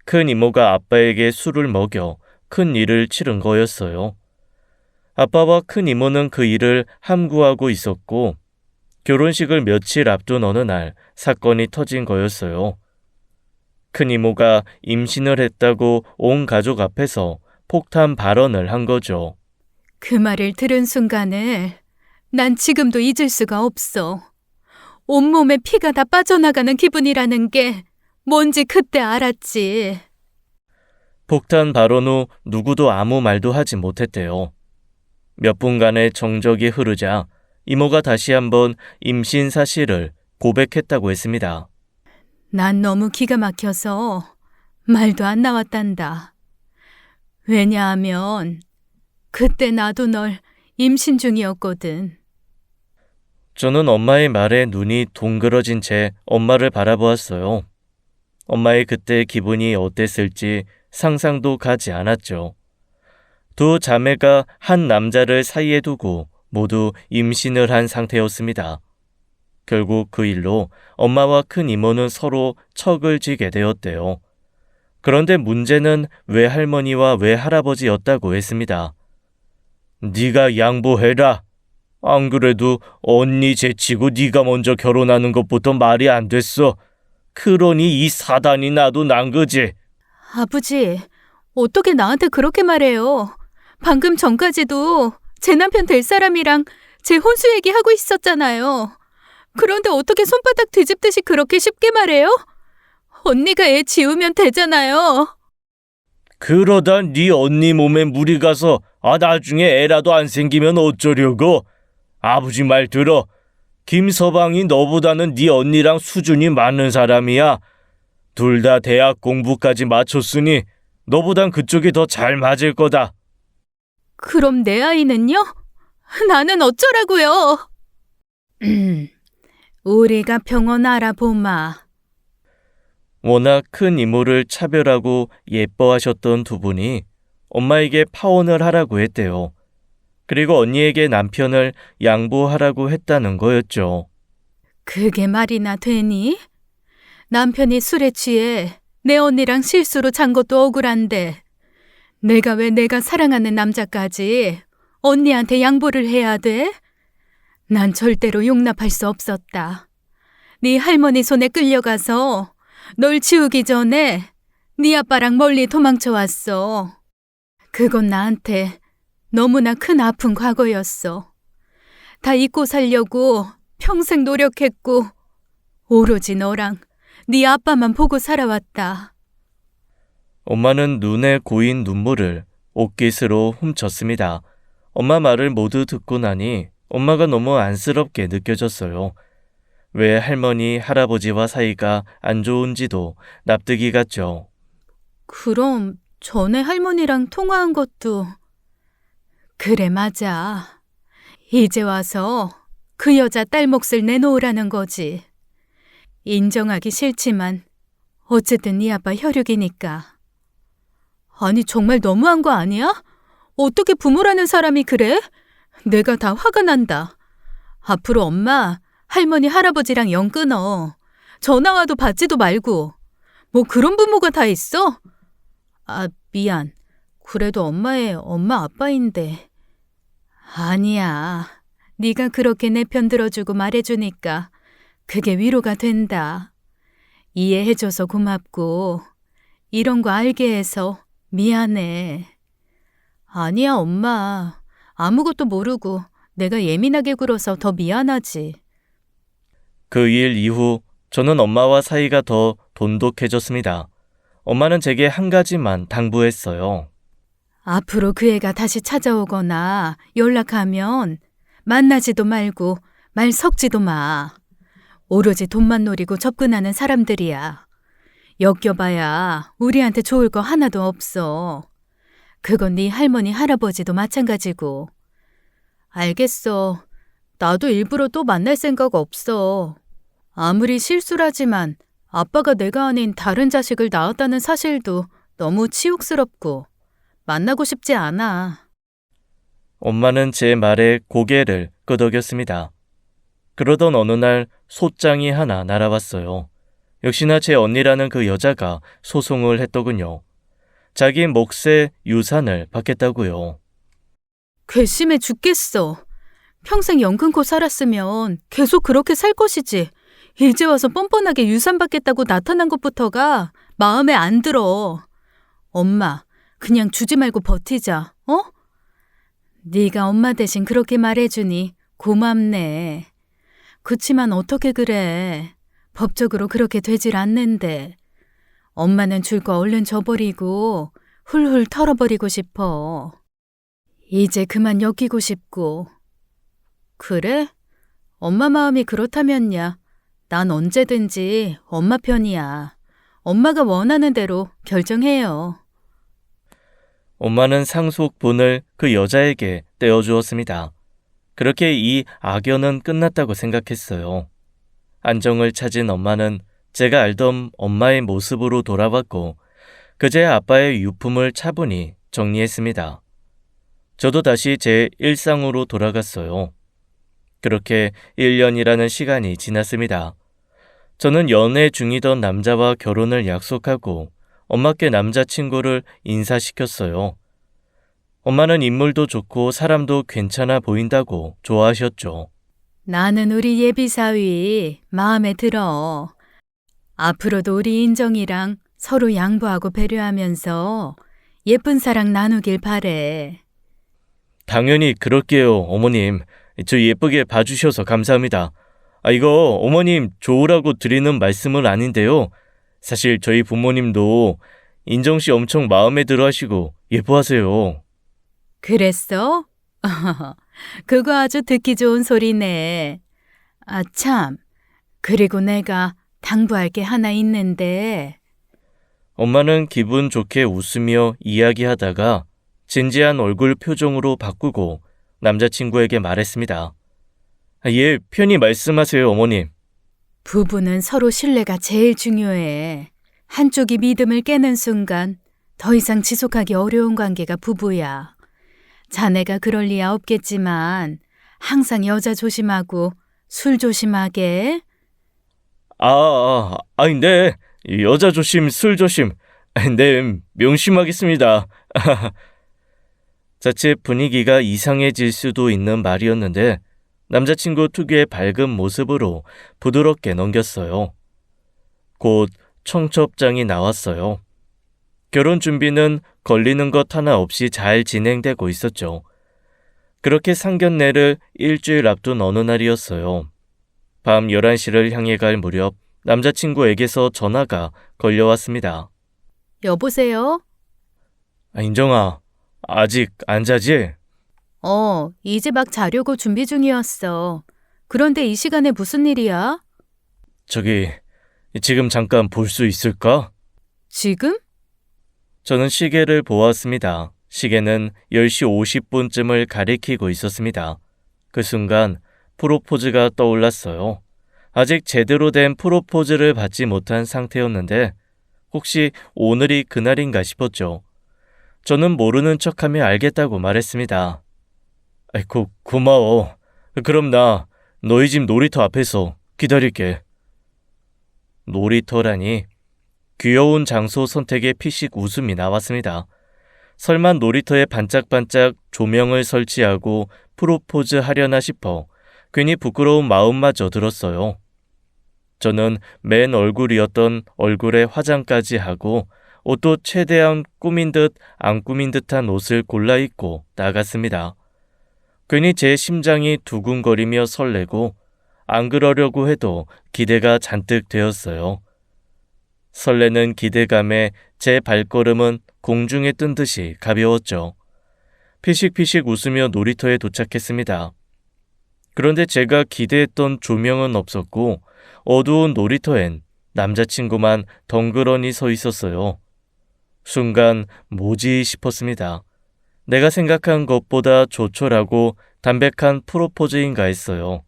큰 이모가 아빠에게 술을 먹여 큰 일을 치른 거였어요. 아빠와 큰 이모는 그 일을 함구하고 있었고 결혼식을 며칠 앞둔 어느 날 사건이 터진 거였어요. 큰 이모가 임신을 했다고 온 가족 앞에서 폭탄 발언을 한 거죠. 그 말을 들은 순간을 난 지금도 잊을 수가 없어. 온몸에 피가 다 빠져나가는 기분이라는 게 뭔지 그때 알았지. 폭탄 발언 후 누구도 아무 말도 하지 못했대요. 몇 분간의 정적이 흐르자 이모가 다시 한번 임신 사실을 고백했다고 했습니다. 난 너무 기가 막혀서 말도 안 나왔단다. 왜냐하면 그때 나도 널 임신 중이었거든. 저는 엄마의 말에 눈이 동그러진 채 엄마를 바라보았어요. 엄마의 그때 기분이 어땠을지 상상도 가지 않았죠. 두 자매가 한 남자를 사이에 두고 모두 임신을 한 상태였습니다. 결국 그 일로 엄마와 큰 이모는 서로 척을 지게 되었대요. 그런데 문제는 외할머니와 외할아버지였다고 했습니다. 네가 양보해라. 안 그래도 언니 제치고 네가 먼저 결혼하는 것부터 말이 안 됐어. 그러니 이 사단이 나도 난 거지. 아버지, 어떻게 나한테 그렇게 말해요? 방금 전까지도 제 남편 될 사람이랑 제 혼수 얘기하고 있었잖아요. 그런데 어떻게 손바닥 뒤집듯이 그렇게 쉽게 말해요? 언니가 애 지우면 되잖아요. 그러다 네 언니 몸에 물이 가서 나중에 애라도 안 생기면 어쩌려고? 아버지 말 들어. 김서방이 너보다는 네 언니랑 수준이 맞는 사람이야. 둘 다 대학 공부까지 마쳤으니 너보단 그쪽이 더 잘 맞을 거다. 그럼 내 아이는요? 나는 어쩌라고요? 우리가 병원 알아보마. 워낙 큰 이모를 차별하고 예뻐하셨던 두 분이 엄마에게 파혼을 하라고 했대요. 그리고 언니에게 남편을 양보하라고 했다는 거였죠. 그게 말이나 되니? 남편이 술에 취해 내 언니랑 실수로 잔 것도 억울한데 내가 왜 내가 사랑하는 남자까지 언니한테 양보를 해야 돼? 난 절대로 용납할 수 없었다. 네 할머니 손에 끌려가서 널 치우기 전에 네 아빠랑 멀리 도망쳐 왔어. 그건 나한테 너무나 큰 아픈 과거였어. 다 잊고 살려고 평생 노력했고 오로지 너랑 네 아빠만 보고 살아왔다. 엄마는 눈에 고인 눈물을 옷깃으로 훔쳤습니다. 엄마 말을 모두 듣고 나니 엄마가 너무 안쓰럽게 느껴졌어요. 왜 할머니, 할아버지와 사이가 안 좋은지도 납득이 갔죠. 그럼 전에 할머니랑 통화한 것도... 그래, 맞아. 이제 와서 그 여자 딸 몫을 내놓으라는 거지. 인정하기 싫지만 어쨌든 네 아빠 혈육이니까. 아니, 정말 너무한 거 아니야? 어떻게 부모라는 사람이 그래? 내가 다 화가 난다. 앞으로 엄마, 할머니, 할아버지랑 연 끊어. 전화 와도 받지도 말고. 뭐 그런 부모가 다 있어? 미안. 그래도 엄마의 엄마 아빠인데. 아니야. 네가 그렇게 내 편 들어주고 말해주니까 그게 위로가 된다. 이해해줘서 고맙고 이런 거 알게 해서 미안해. 아니야, 엄마. 아무것도 모르고 내가 예민하게 굴어서 더 미안하지. 그 일 이후 저는 엄마와 사이가 더 돈독해졌습니다. 엄마는 제게 한 가지만 당부했어요. 앞으로 그 애가 다시 찾아오거나 연락하면 만나지도 말고 말 섞지도 마. 오로지 돈만 노리고 접근하는 사람들이야. 엮여봐야 우리한테 좋을 거 하나도 없어. 그건 네 할머니, 할아버지도 마찬가지고. 알겠어. 나도 일부러 또 만날 생각 없어. 아무리 실수라지만 아빠가 내가 아닌 다른 자식을 낳았다는 사실도 너무 치욕스럽고 만나고 싶지 않아. 엄마는 제 말에 고개를 끄덕였습니다. 그러던 어느 날 소장이 하나 날아왔어요. 역시나 제 언니라는 그 여자가 소송을 했더군요. 자기 몫의 유산을 받겠다고요. 괘씸해 죽겠어. 평생 연 끊고 살았으면 계속 그렇게 살 것이지. 이제 와서 뻔뻔하게 유산 받겠다고 나타난 것부터가 마음에 안 들어. 엄마, 그냥 주지 말고 버티자, 어? 네가 엄마 대신 그렇게 말해주니 고맙네. 그치만 어떻게 그래. 법적으로 그렇게 되질 않는데. 엄마는 줄 거 얼른 줘버리고 훌훌 털어버리고 싶어. 이제 그만 엮이고 싶고. 그래? 엄마 마음이 그렇다면야 난 언제든지 엄마 편이야. 엄마가 원하는 대로 결정해요. 엄마는 상속분을 그 여자에게 떼어주었습니다. 그렇게 이 악연은 끝났다고 생각했어요. 안정을 찾은 엄마는 제가 알던 엄마의 모습으로 돌아왔고 그제 아빠의 유품을 차분히 정리했습니다. 저도 다시 제 일상으로 돌아갔어요. 그렇게 1년이라는 시간이 지났습니다. 저는 연애 중이던 남자와 결혼을 약속하고 엄마께 남자친구를 인사시켰어요. 엄마는 인물도 좋고 사람도 괜찮아 보인다고 좋아하셨죠. 나는 우리 예비사위 마음에 들어. 앞으로도 우리 인정이랑 서로 양보하고 배려하면서 예쁜 사랑 나누길 바래. 당연히 그럴게요, 어머님. 저 예쁘게 봐주셔서 감사합니다. 이거 어머님 좋으라고 드리는 말씀은 아닌데요. 사실 저희 부모님도 인정 씨 엄청 마음에 들어 하시고 예뻐하세요. 그랬어? 그거 아주 듣기 좋은 소리네. 아, 참. 그리고 내가 당부할 게 하나 있는데. 엄마는 기분 좋게 웃으며 이야기하다가 진지한 얼굴 표정으로 바꾸고 남자친구에게 말했습니다. 예, 편히 말씀하세요, 어머님. 부부는 서로 신뢰가 제일 중요해. 한쪽이 믿음을 깨는 순간 더 이상 지속하기 어려운 관계가 부부야. 자네가 그럴 리야 없겠지만 항상 여자 조심하고 술 조심하게. 네. 여자 조심, 술 조심. 네, 명심하겠습니다. 자칫 분위기가 이상해질 수도 있는 말이었는데 남자친구 특유의 밝은 모습으로 부드럽게 넘겼어요. 곧 청첩장이 나왔어요. 결혼 준비는 걸리는 것 하나 없이 잘 진행되고 있었죠. 그렇게 상견례를 일주일 앞둔 어느 날이었어요. 밤 11시를 향해 갈 무렵 남자친구에게서 전화가 걸려왔습니다. 여보세요? 인정아, 아직 안 자지? 이제 막 자려고 준비 중이었어. 그런데 이 시간에 무슨 일이야? 저기, 지금 잠깐 볼 수 있을까? 지금? 저는 시계를 보았습니다. 시계는 10시 50분쯤을 가리키고 있었습니다. 그 순간 프로포즈가 떠올랐어요. 아직 제대로 된 프로포즈를 받지 못한 상태였는데 혹시 오늘이 그날인가 싶었죠. 저는 모르는 척하며 알겠다고 말했습니다. 고마워. 그럼 나 너희 집 놀이터 앞에서 기다릴게. 놀이터라니 귀여운 장소 선택에 피식 웃음이 나왔습니다. 설마 놀이터에 반짝반짝 조명을 설치하고 프로포즈 하려나 싶어 괜히 부끄러운 마음마저 들었어요. 저는 맨 얼굴이었던 얼굴에 화장까지 하고 옷도 최대한 꾸민 듯 안 꾸민 듯한 옷을 골라 입고 나갔습니다. 괜히 제 심장이 두근거리며 설레고 안 그러려고 해도 기대가 잔뜩 되었어요. 설레는 기대감에 제 발걸음은 공중에 뜬 듯이 가벼웠죠. 피식피식 웃으며 놀이터에 도착했습니다. 그런데 제가 기대했던 조명은 없었고 어두운 놀이터엔 남자친구만 덩그러니 서 있었어요. 순간 뭐지 싶었습니다. 내가 생각한 것보다 조촐하고 담백한 프로포즈인가 했어요.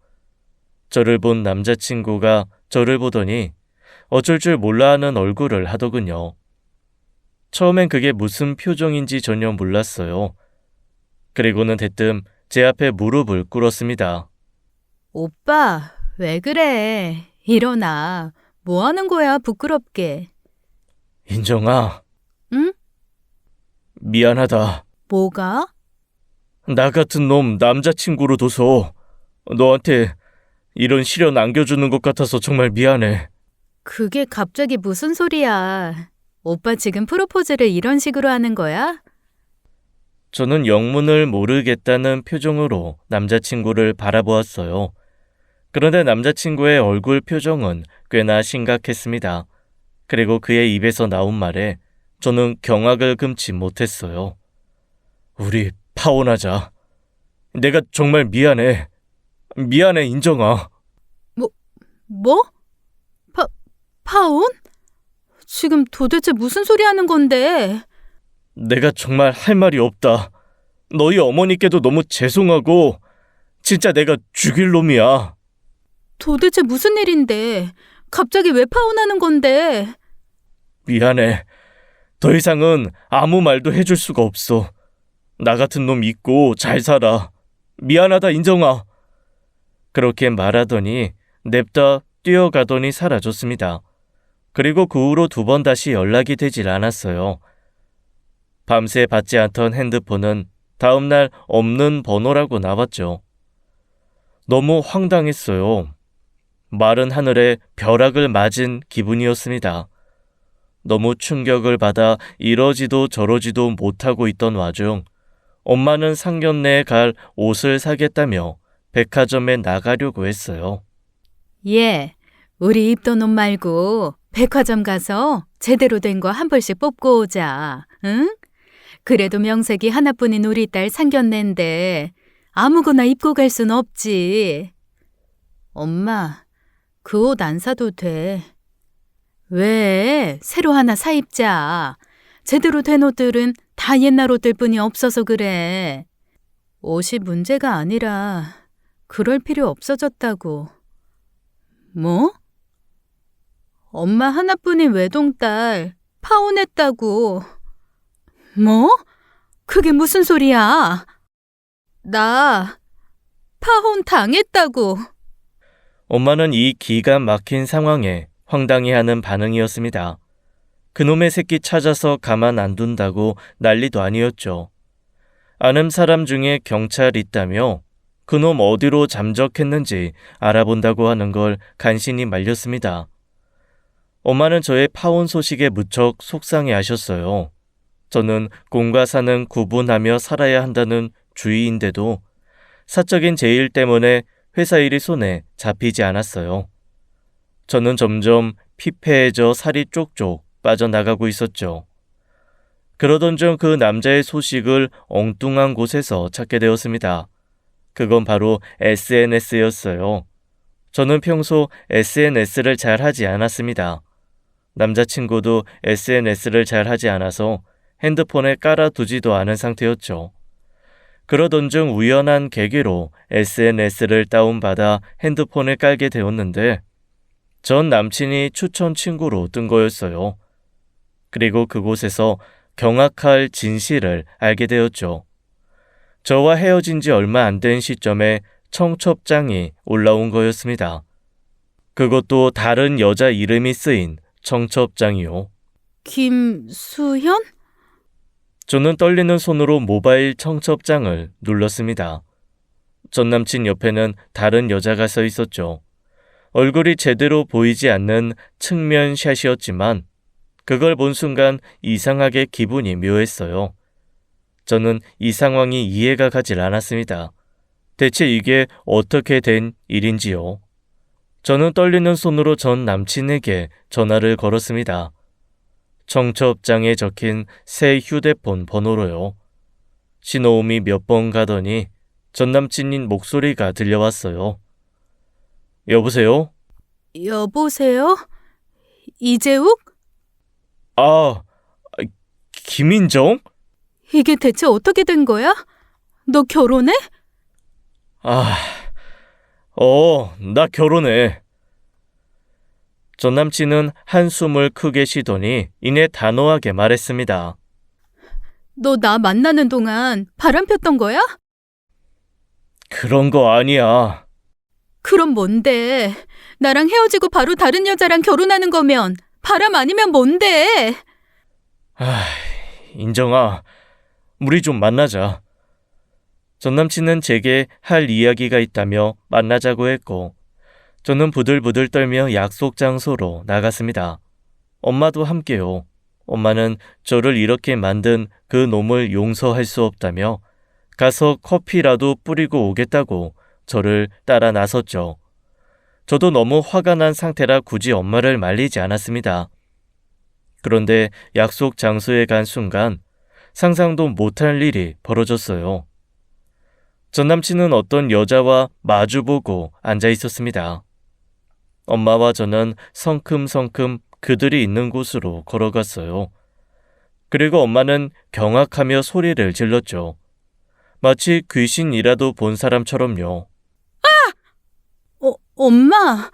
저를 본 남자친구가 저를 보더니 어쩔 줄 몰라 하는 얼굴을 하더군요. 처음엔 그게 무슨 표정인지 전혀 몰랐어요. 그리고는 대뜸 제 앞에 무릎을 꿇었습니다. 오빠, 왜 그래? 일어나. 뭐 하는 거야, 부끄럽게. 인정아. 응? 미안하다. 뭐가? 나 같은 놈 남자친구로 둬서 너한테 이런 시련 안겨주는 것 같아서 정말 미안해. 그게 갑자기 무슨 소리야. 오빠 지금 프로포즈를 이런 식으로 하는 거야? 저는 영문을 모르겠다는 표정으로 남자친구를 바라보았어요. 그런데 남자친구의 얼굴 표정은 꽤나 심각했습니다. 그리고 그의 입에서 나온 말에 저는 경악을 금치 못했어요. 우리 파혼하자. 내가 정말 미안해. 미안해, 인정아. 뭐? 파혼? 지금 도대체 무슨 소리 하는 건데? 내가 정말 할 말이 없다. 너희 어머니께도 너무 죄송하고 진짜 내가 죽일 놈이야. 도대체 무슨 일인데? 갑자기 왜 파혼하는 건데? 미안해. 더 이상은 아무 말도 해줄 수가 없어. 나 같은 놈 잊고 잘 살아. 미안하다, 인정아. 그렇게 말하더니 냅다 뛰어가더니 사라졌습니다. 그리고 그 후로 2번 다시 연락이 되질 않았어요. 밤새 받지 않던 핸드폰은 다음날 없는 번호라고 나왔죠. 너무 황당했어요. 마른 하늘에 벼락을 맞은 기분이었습니다. 너무 충격을 받아 이러지도 저러지도 못하고 있던 와중 엄마는 상견례에 갈 옷을 사겠다며 백화점에 나가려고 했어요. 예, 우리 입던 옷 말고 백화점 가서 제대로 된 거 한 벌씩 뽑고 오자. 응? 그래도 명색이 하나뿐인 우리 딸 상견례인데 아무거나 입고 갈 순 없지. 엄마, 그 옷 안 사도 돼. 왜? 새로 하나 사 입자. 제대로 된 옷들은 다 옛날 옷들 뿐이 없어서 그래. 옷이 문제가 아니라 그럴 필요 없어졌다고. 뭐? 엄마 하나뿐인 외동딸 파혼했다고. 뭐? 그게 무슨 소리야? 나 파혼 당했다고. 엄마는 이 기가 막힌 상황에 황당해하는 반응이었습니다. 그놈의 새끼 찾아서 가만 안 둔다고 난리도 아니었죠. 아는 사람 중에 경찰 있다며 그놈 어디로 잠적했는지 알아본다고 하는 걸 간신히 말렸습니다. 엄마는 저의 파혼 소식에 무척 속상해 하셨어요. 저는 공과 사는 구분하며 살아야 한다는 주의인데도 사적인 제 일 때문에 회사 일이 손에 잡히지 않았어요. 저는 점점 피폐해져 살이 쪽쪽 빠져나가고 있었죠. 그러던 중 그 남자의 소식을 엉뚱한 곳에서 찾게 되었습니다. 그건 바로 SNS였어요. 저는 평소 SNS를 잘 하지 않았습니다. 남자친구도 SNS를 잘 하지 않아서 핸드폰에 깔아두지도 않은 상태였죠. 그러던 중 우연한 계기로 SNS를 다운받아 핸드폰을 깔게 되었는데 전 남친이 추천 친구로 뜬 거였어요. 그리고 그곳에서 경악할 진실을 알게 되었죠. 저와 헤어진 지 얼마 안 된 시점에 청첩장이 올라온 거였습니다. 그것도 다른 여자 이름이 쓰인 청첩장이요. 김수현? 저는 떨리는 손으로 모바일 청첩장을 눌렀습니다. 전 남친 옆에는 다른 여자가 서 있었죠. 얼굴이 제대로 보이지 않는 측면샷이었지만 그걸 본 순간 이상하게 기분이 묘했어요. 저는 이 상황이 이해가 가질 않았습니다. 대체 이게 어떻게 된 일인지요. 저는 떨리는 손으로 전 남친에게 전화를 걸었습니다. 청첩장에 적힌 새 휴대폰 번호로요. 신호음이 몇 번 가더니 전 남친인 목소리가 들려왔어요. 여보세요? 여보세요? 이재욱? 김인정? 이게 대체 어떻게 된 거야? 너 결혼해? 나 결혼해. 전 남친은 한숨을 크게 쉬더니 이내 단호하게 말했습니다. 너 나 만나는 동안 바람 폈던 거야? 그런 거 아니야. 그럼 뭔데? 나랑 헤어지고 바로 다른 여자랑 결혼하는 거면 바람 아니면 뭔데? 인정아, 우리 좀 만나자. 전 남친은 제게 할 이야기가 있다며 만나자고 했고 저는 부들부들 떨며 약속 장소로 나갔습니다. 엄마도 함께요. 엄마는 저를 이렇게 만든 그 놈을 용서할 수 없다며 가서 커피라도 뿌리고 오겠다고 저를 따라 나섰죠. 저도 너무 화가 난 상태라 굳이 엄마를 말리지 않았습니다. 그런데 약속 장소에 간 순간 상상도 못할 일이 벌어졌어요. 전 남친은 어떤 여자와 마주보고 앉아 있었습니다. 엄마와 저는 성큼성큼 그들이 있는 곳으로 걸어갔어요. 그리고 엄마는 경악하며 소리를 질렀죠. 마치 귀신이라도 본 사람처럼요. 엄마!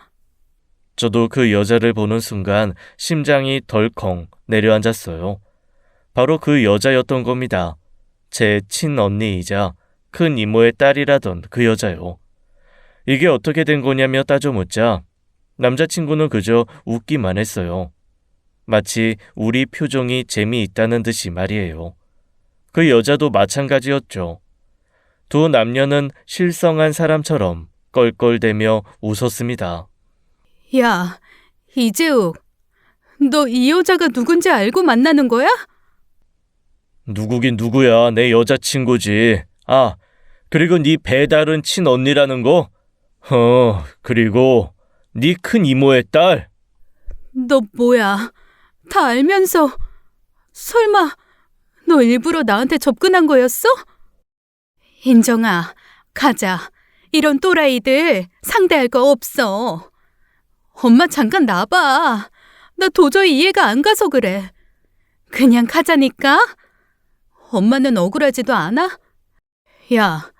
저도 그 여자를 보는 순간 심장이 덜컹 내려앉았어요. 바로 그 여자였던 겁니다. 제 친언니이자 큰 이모의 딸이라던 그 여자요. 이게 어떻게 된 거냐며 따져 묻자 남자친구는 그저 웃기만 했어요. 마치 우리 표정이 재미있다는 듯이 말이에요. 그 여자도 마찬가지였죠. 두 남녀는 실성한 사람처럼 껄껄대며 웃었습니다. 야, 이재욱, 너 이 여자가 누군지 알고 만나는 거야? 누구긴 누구야, 내 여자친구지. 그리고 네 배다른 친언니라는 거? 그리고 네 큰 이모의 딸? 너 뭐야? 다 알면서 설마 너 일부러 나한테 접근한 거였어? 인정아, 가자. 이런 또라이들 상대할 거 없어. 엄마 잠깐 나봐. 나 도저히 이해가 안 가서 그래. 그냥 가자니까? 엄마는 억울하지도 않아? 야,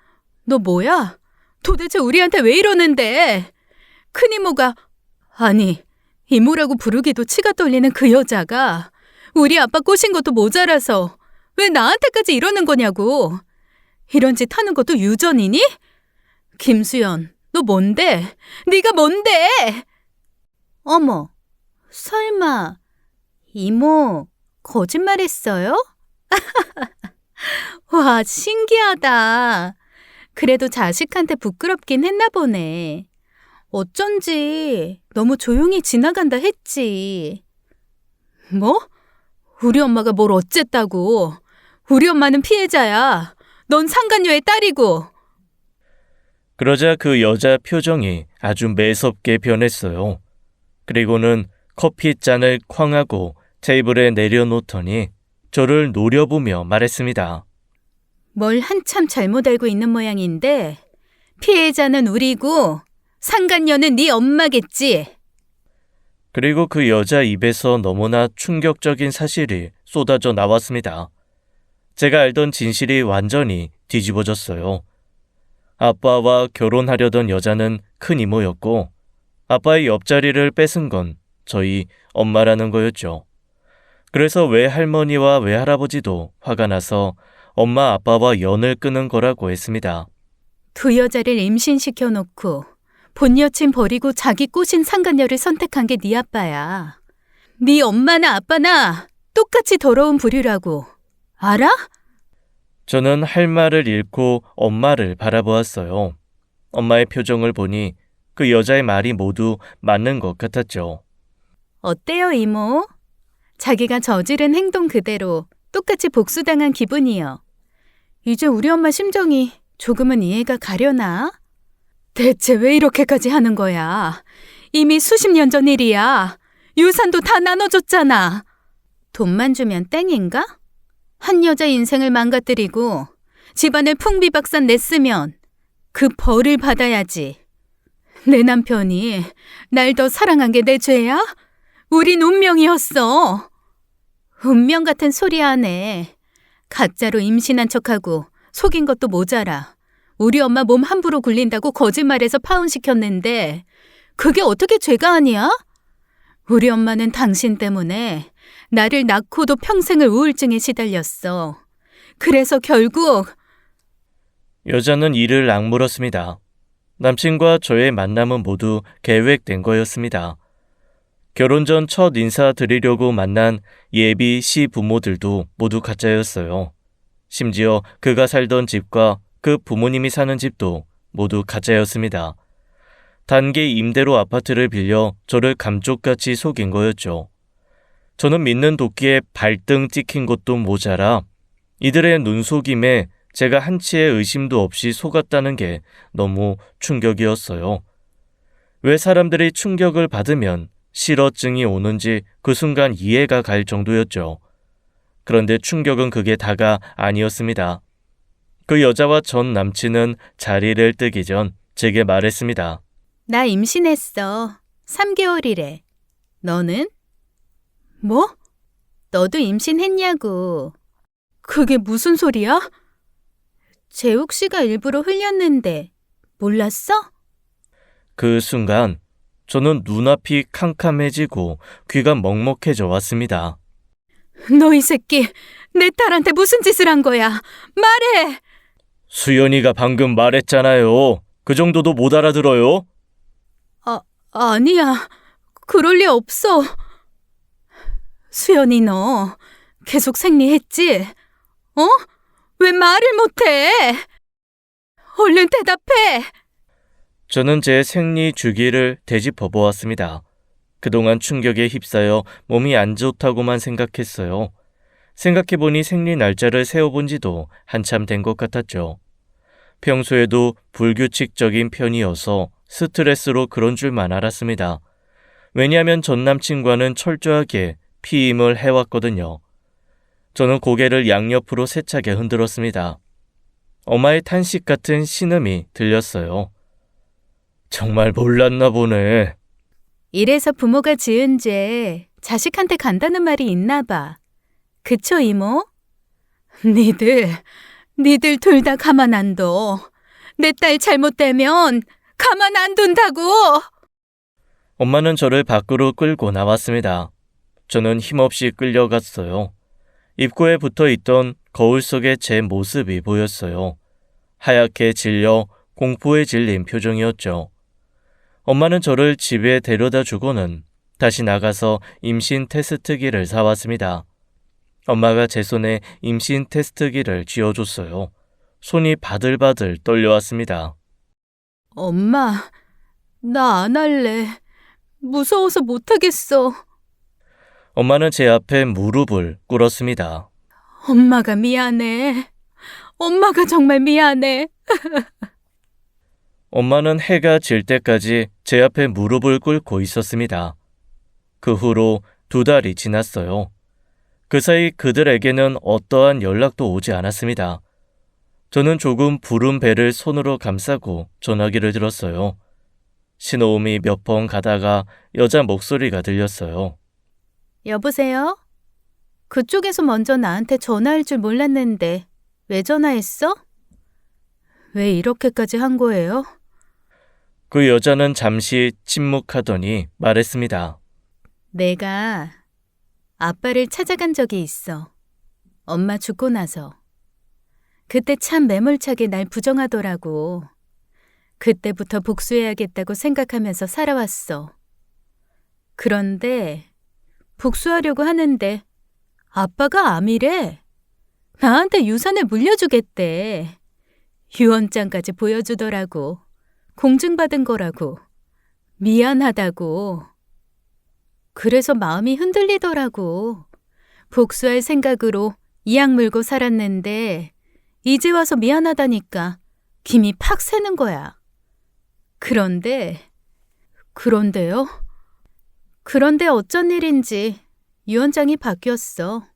너 뭐야? 도대체 우리한테 왜 이러는데? 큰이모가, 아니, 이모라고 부르기도 치가 떨리는 그 여자가 우리 아빠 꼬신 것도 모자라서 왜 나한테까지 이러는 거냐고. 이런 짓 하는 것도 유전이니? 김수연, 너 뭔데? 네가 뭔데? 어머, 설마 이모 거짓말했어요? 와, 신기하다. 그래도 자식한테 부끄럽긴 했나 보네. 어쩐지 너무 조용히 지나간다 했지. 뭐? 우리 엄마가 뭘 어쨌다고. 우리 엄마는 피해자야. 넌 상간녀의 딸이고. 그러자 그 여자 표정이 아주 매섭게 변했어요. 그리고는 커피잔을 쾅하고 테이블에 내려놓더니 저를 노려보며 말했습니다. 뭘 한참 잘못 알고 있는 모양인데 피해자는 우리고 상간녀는 네 엄마겠지. 그리고 그 여자 입에서 너무나 충격적인 사실이 쏟아져 나왔습니다. 제가 알던 진실이 완전히 뒤집어졌어요. 아빠와 결혼하려던 여자는 큰 이모였고 아빠의 옆자리를 뺏은 건 저희 엄마라는 거였죠. 그래서 외할머니와 외할아버지도 화가 나서 엄마 아빠와 연을 끊은 거라고 했습니다. 두 여자를 임신시켜 놓고 본 여친 버리고 자기 꼬신 상간녀를 선택한 게 네 아빠야. 네 엄마나 아빠나 똑같이 더러운 부류라고. 알아? 저는 할 말을 잃고 엄마를 바라보았어요. 엄마의 표정을 보니 그 여자의 말이 모두 맞는 것 같았죠. 어때요, 이모? 자기가 저지른 행동 그대로 똑같이 복수당한 기분이요. 이제 우리 엄마 심정이 조금은 이해가 가려나? 대체 왜 이렇게까지 하는 거야? 이미 수십 년 전 일이야. 유산도 다 나눠줬잖아. 돈만 주면 땡인가? 한 여자 인생을 망가뜨리고 집안을 풍비박산 냈으면 그 벌을 받아야지. 내 남편이 날 더 사랑한 게 내 죄야? 우린 운명이었어. 운명 같은 소리 하네. 가짜로 임신한 척하고 속인 것도 모자라. 우리 엄마 몸 함부로 굴린다고 거짓말해서 파혼시켰는데 그게 어떻게 죄가 아니야? 우리 엄마는 당신 때문에 나를 낳고도 평생을 우울증에 시달렸어. 그래서 결국 여자는 이를 악물었습니다. 남친과 저의 만남은 모두 계획된 거였습니다. 결혼 전 첫 인사 드리려고 만난 예비 시부모들도 모두 가짜였어요. 심지어 그가 살던 집과 그 부모님이 사는 집도 모두 가짜였습니다. 단기 임대로 아파트를 빌려 저를 감쪽같이 속인 거였죠. 저는 믿는 도끼에 발등 찍힌 것도 모자라 이들의 눈속임에 제가 한치의 의심도 없이 속았다는 게 너무 충격이었어요. 왜 사람들이 충격을 받으면 실어증이 오는지 그 순간 이해가 갈 정도였죠. 그런데 충격은 그게 다가 아니었습니다. 그 여자와 전 남친은 자리를 뜨기 전 제게 말했습니다. 나 임신했어. 3개월이래. 너는? 뭐? 너도 임신했냐고. 그게 무슨 소리야? 재욱 씨가 일부러 흘렸는데 몰랐어? 그 순간 저는 눈앞이 캄캄해지고 귀가 먹먹해져 왔습니다. 너 이 새끼, 내 딸한테 무슨 짓을 한 거야? 말해! 수연이가 방금 말했잖아요. 그 정도도 못 알아들어요? 아니야. 그럴 리 없어. 수연이 너 계속 생리했지? 어? 왜 말을 못해? 얼른 대답해! 저는 제 생리 주기를 되짚어 보았습니다. 그동안 충격에 휩싸여 몸이 안 좋다고만 생각했어요. 생각해보니 생리 날짜를 세어본 지도 한참 된 것 같았죠. 평소에도 불규칙적인 편이어서 스트레스로 그런 줄만 알았습니다. 왜냐하면 전 남친과는 철저하게 피임을 해왔거든요. 저는 고개를 양옆으로 세차게 흔들었습니다. 엄마의 탄식 같은 신음이 들렸어요. 정말 몰랐나 보네. 이래서 부모가 지은 죄 자식한테 간다는 말이 있나 봐. 그쵸, 이모? 니들 둘 다 가만 안 둬. 내 딸 잘못되면 가만 안 둔다고! 엄마는 저를 밖으로 끌고 나왔습니다. 저는 힘없이 끌려갔어요. 입구에 붙어 있던 거울 속에 제 모습이 보였어요. 하얗게 질려 공포에 질린 표정이었죠. 엄마는 저를 집에 데려다 주고는 다시 나가서 임신 테스트기를 사왔습니다. 엄마가 제 손에 임신 테스트기를 쥐어줬어요. 손이 바들바들 떨려왔습니다. 엄마, 나 안 할래. 무서워서 못하겠어. 엄마는 제 앞에 무릎을 꿇었습니다. 엄마가 미안해. 엄마가 정말 미안해. 엄마는 해가 질 때까지 제 앞에 무릎을 꿇고 있었습니다. 그 후로 2달이 지났어요. 그 사이 그들에게는 어떠한 연락도 오지 않았습니다. 저는 조금 부른 배를 손으로 감싸고 전화기를 들었어요. 신호음이 몇 번 가다가 여자 목소리가 들렸어요. 여보세요? 그쪽에서 먼저 나한테 전화할 줄 몰랐는데 왜 전화했어? 왜 이렇게까지 한 거예요? 그 여자는 잠시 침묵하더니 말했습니다. 내가 아빠를 찾아간 적이 있어. 엄마 죽고 나서. 그때 참 매몰차게 날 부정하더라고. 그때부터 복수해야겠다고 생각하면서 살아왔어. 그런데 복수하려고 하는데 아빠가 암이래. 나한테 유산을 물려주겠대. 유언장까지 보여주더라고. 공증받은 거라고. 미안하다고. 그래서 마음이 흔들리더라고. 복수할 생각으로 이악 물고 살았는데 이제 와서 미안하다니까 김이 팍 새는 거야. 그런데요? 그런데 어쩐 일인지 유언장이 바뀌었어.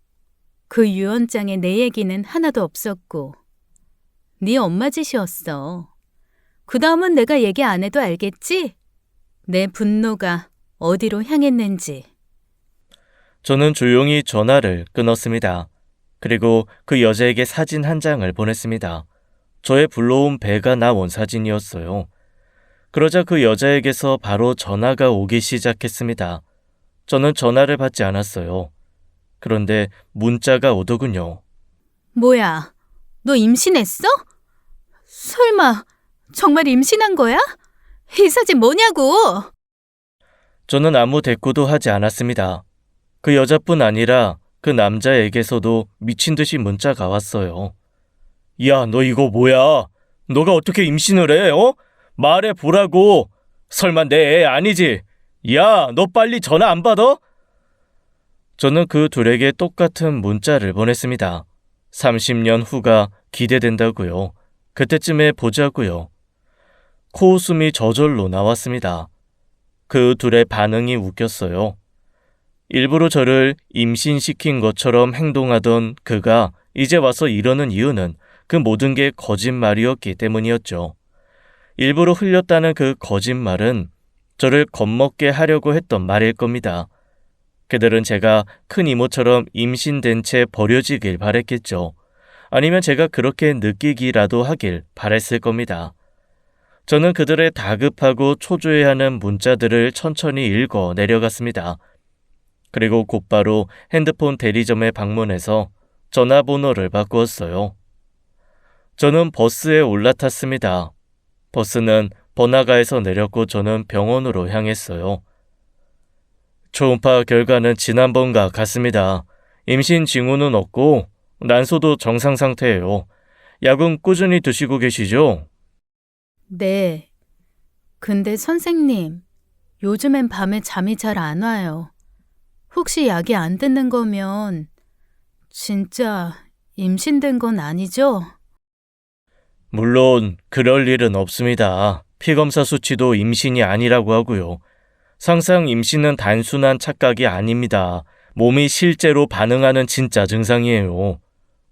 그 유언장에 내 얘기는 하나도 없었고 네 엄마 짓이었어. 그 다음은 내가 얘기 안 해도 알겠지? 내 분노가 어디로 향했는지. 저는 조용히 전화를 끊었습니다. 그리고 그 여자에게 사진 한 장을 보냈습니다. 저의 불러온 배가 나온 사진이었어요. 그러자 그 여자에게서 바로 전화가 오기 시작했습니다. 저는 전화를 받지 않았어요. 그런데 문자가 오더군요. 뭐야, 너 임신했어? 설마 정말 임신한 거야? 이 사진 뭐냐고! 저는 아무 대꾸도 하지 않았습니다. 그 여자뿐 아니라 그 남자에게서도 미친 듯이 문자가 왔어요. 야, 너 이거 뭐야? 너가 어떻게 임신을 해? 말해 보라고. 설마 내 애 아니지? 야, 너 빨리 전화 안 받아? 저는 그 둘에게 똑같은 문자를 보냈습니다. 30년 후가 기대된다고요. 그때쯤에 보자고요. 코웃음이 저절로 나왔습니다. 그 둘의 반응이 웃겼어요. 일부러 저를 임신시킨 것처럼 행동하던 그가 이제 와서 이러는 이유는 그 모든 게 거짓말이었기 때문이었죠. 일부러 흘렸다는 그 거짓말은 저를 겁먹게 하려고 했던 말일 겁니다. 그들은 제가 큰 이모처럼 임신된 채 버려지길 바랬겠죠. 아니면 제가 그렇게 느끼기라도 하길 바랬을 겁니다. 저는 그들의 다급하고 초조해하는 문자들을 천천히 읽어 내려갔습니다. 그리고 곧바로 핸드폰 대리점에 방문해서 전화번호를 바꾸었어요. 저는 버스에 올라탔습니다. 버스는 번화가에서 내렸고 저는 병원으로 향했어요. 초음파 결과는 지난번과 같습니다. 임신 징후는 없고 난소도 정상 상태예요. 약은 꾸준히 드시고 계시죠? 네. 근데 선생님, 요즘엔 밤에 잠이 잘 안 와요. 혹시 약이 안 듣는 거면 진짜 임신된 건 아니죠? 물론 그럴 일은 없습니다. 피검사 수치도 임신이 아니라고 하고요. 상상 임신은 단순한 착각이 아닙니다. 몸이 실제로 반응하는 진짜 증상이에요.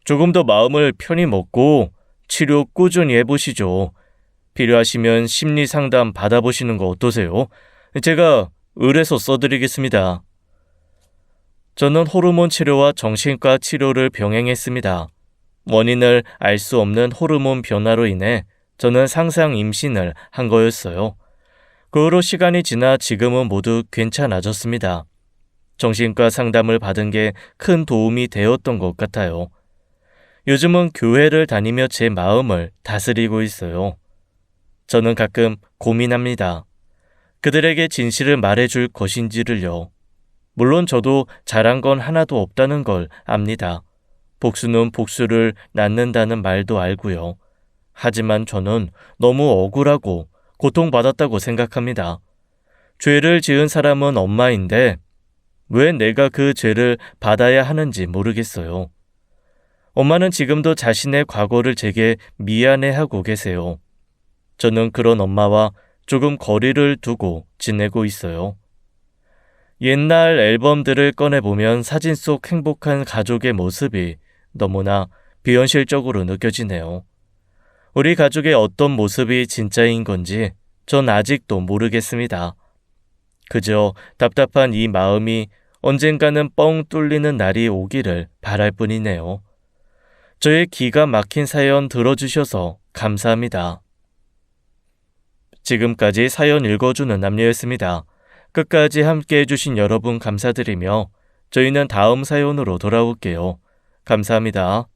조금 더 마음을 편히 먹고 치료 꾸준히 해보시죠. 필요하시면 심리 상담 받아보시는 거 어떠세요? 제가 의뢰서 써드리겠습니다. 저는 호르몬 치료와 정신과 치료를 병행했습니다. 원인을 알 수 없는 호르몬 변화로 인해 저는 상상 임신을 한 거였어요. 그 후로 시간이 지나 지금은 모두 괜찮아졌습니다. 정신과 상담을 받은 게 큰 도움이 되었던 것 같아요. 요즘은 교회를 다니며 제 마음을 다스리고 있어요. 저는 가끔 고민합니다. 그들에게 진실을 말해줄 것인지를요. 물론 저도 잘한 건 하나도 없다는 걸 압니다. 복수는 복수를 낳는다는 말도 알고요. 하지만 저는 너무 억울하고 고통받았다고 생각합니다. 죄를 지은 사람은 엄마인데 왜 내가 그 죄를 받아야 하는지 모르겠어요. 엄마는 지금도 자신의 과거를 제게 미안해하고 계세요. 저는 그런 엄마와 조금 거리를 두고 지내고 있어요. 옛날 앨범들을 꺼내보면 사진 속 행복한 가족의 모습이 너무나 비현실적으로 느껴지네요. 우리 가족의 어떤 모습이 진짜인 건지 전 아직도 모르겠습니다. 그저 답답한 이 마음이 언젠가는 뻥 뚫리는 날이 오기를 바랄 뿐이네요. 저의 기가 막힌 사연 들어주셔서 감사합니다. 지금까지 사연 읽어주는 남녀였습니다. 끝까지 함께 해주신 여러분 감사드리며 저희는 다음 사연으로 돌아올게요. 감사합니다.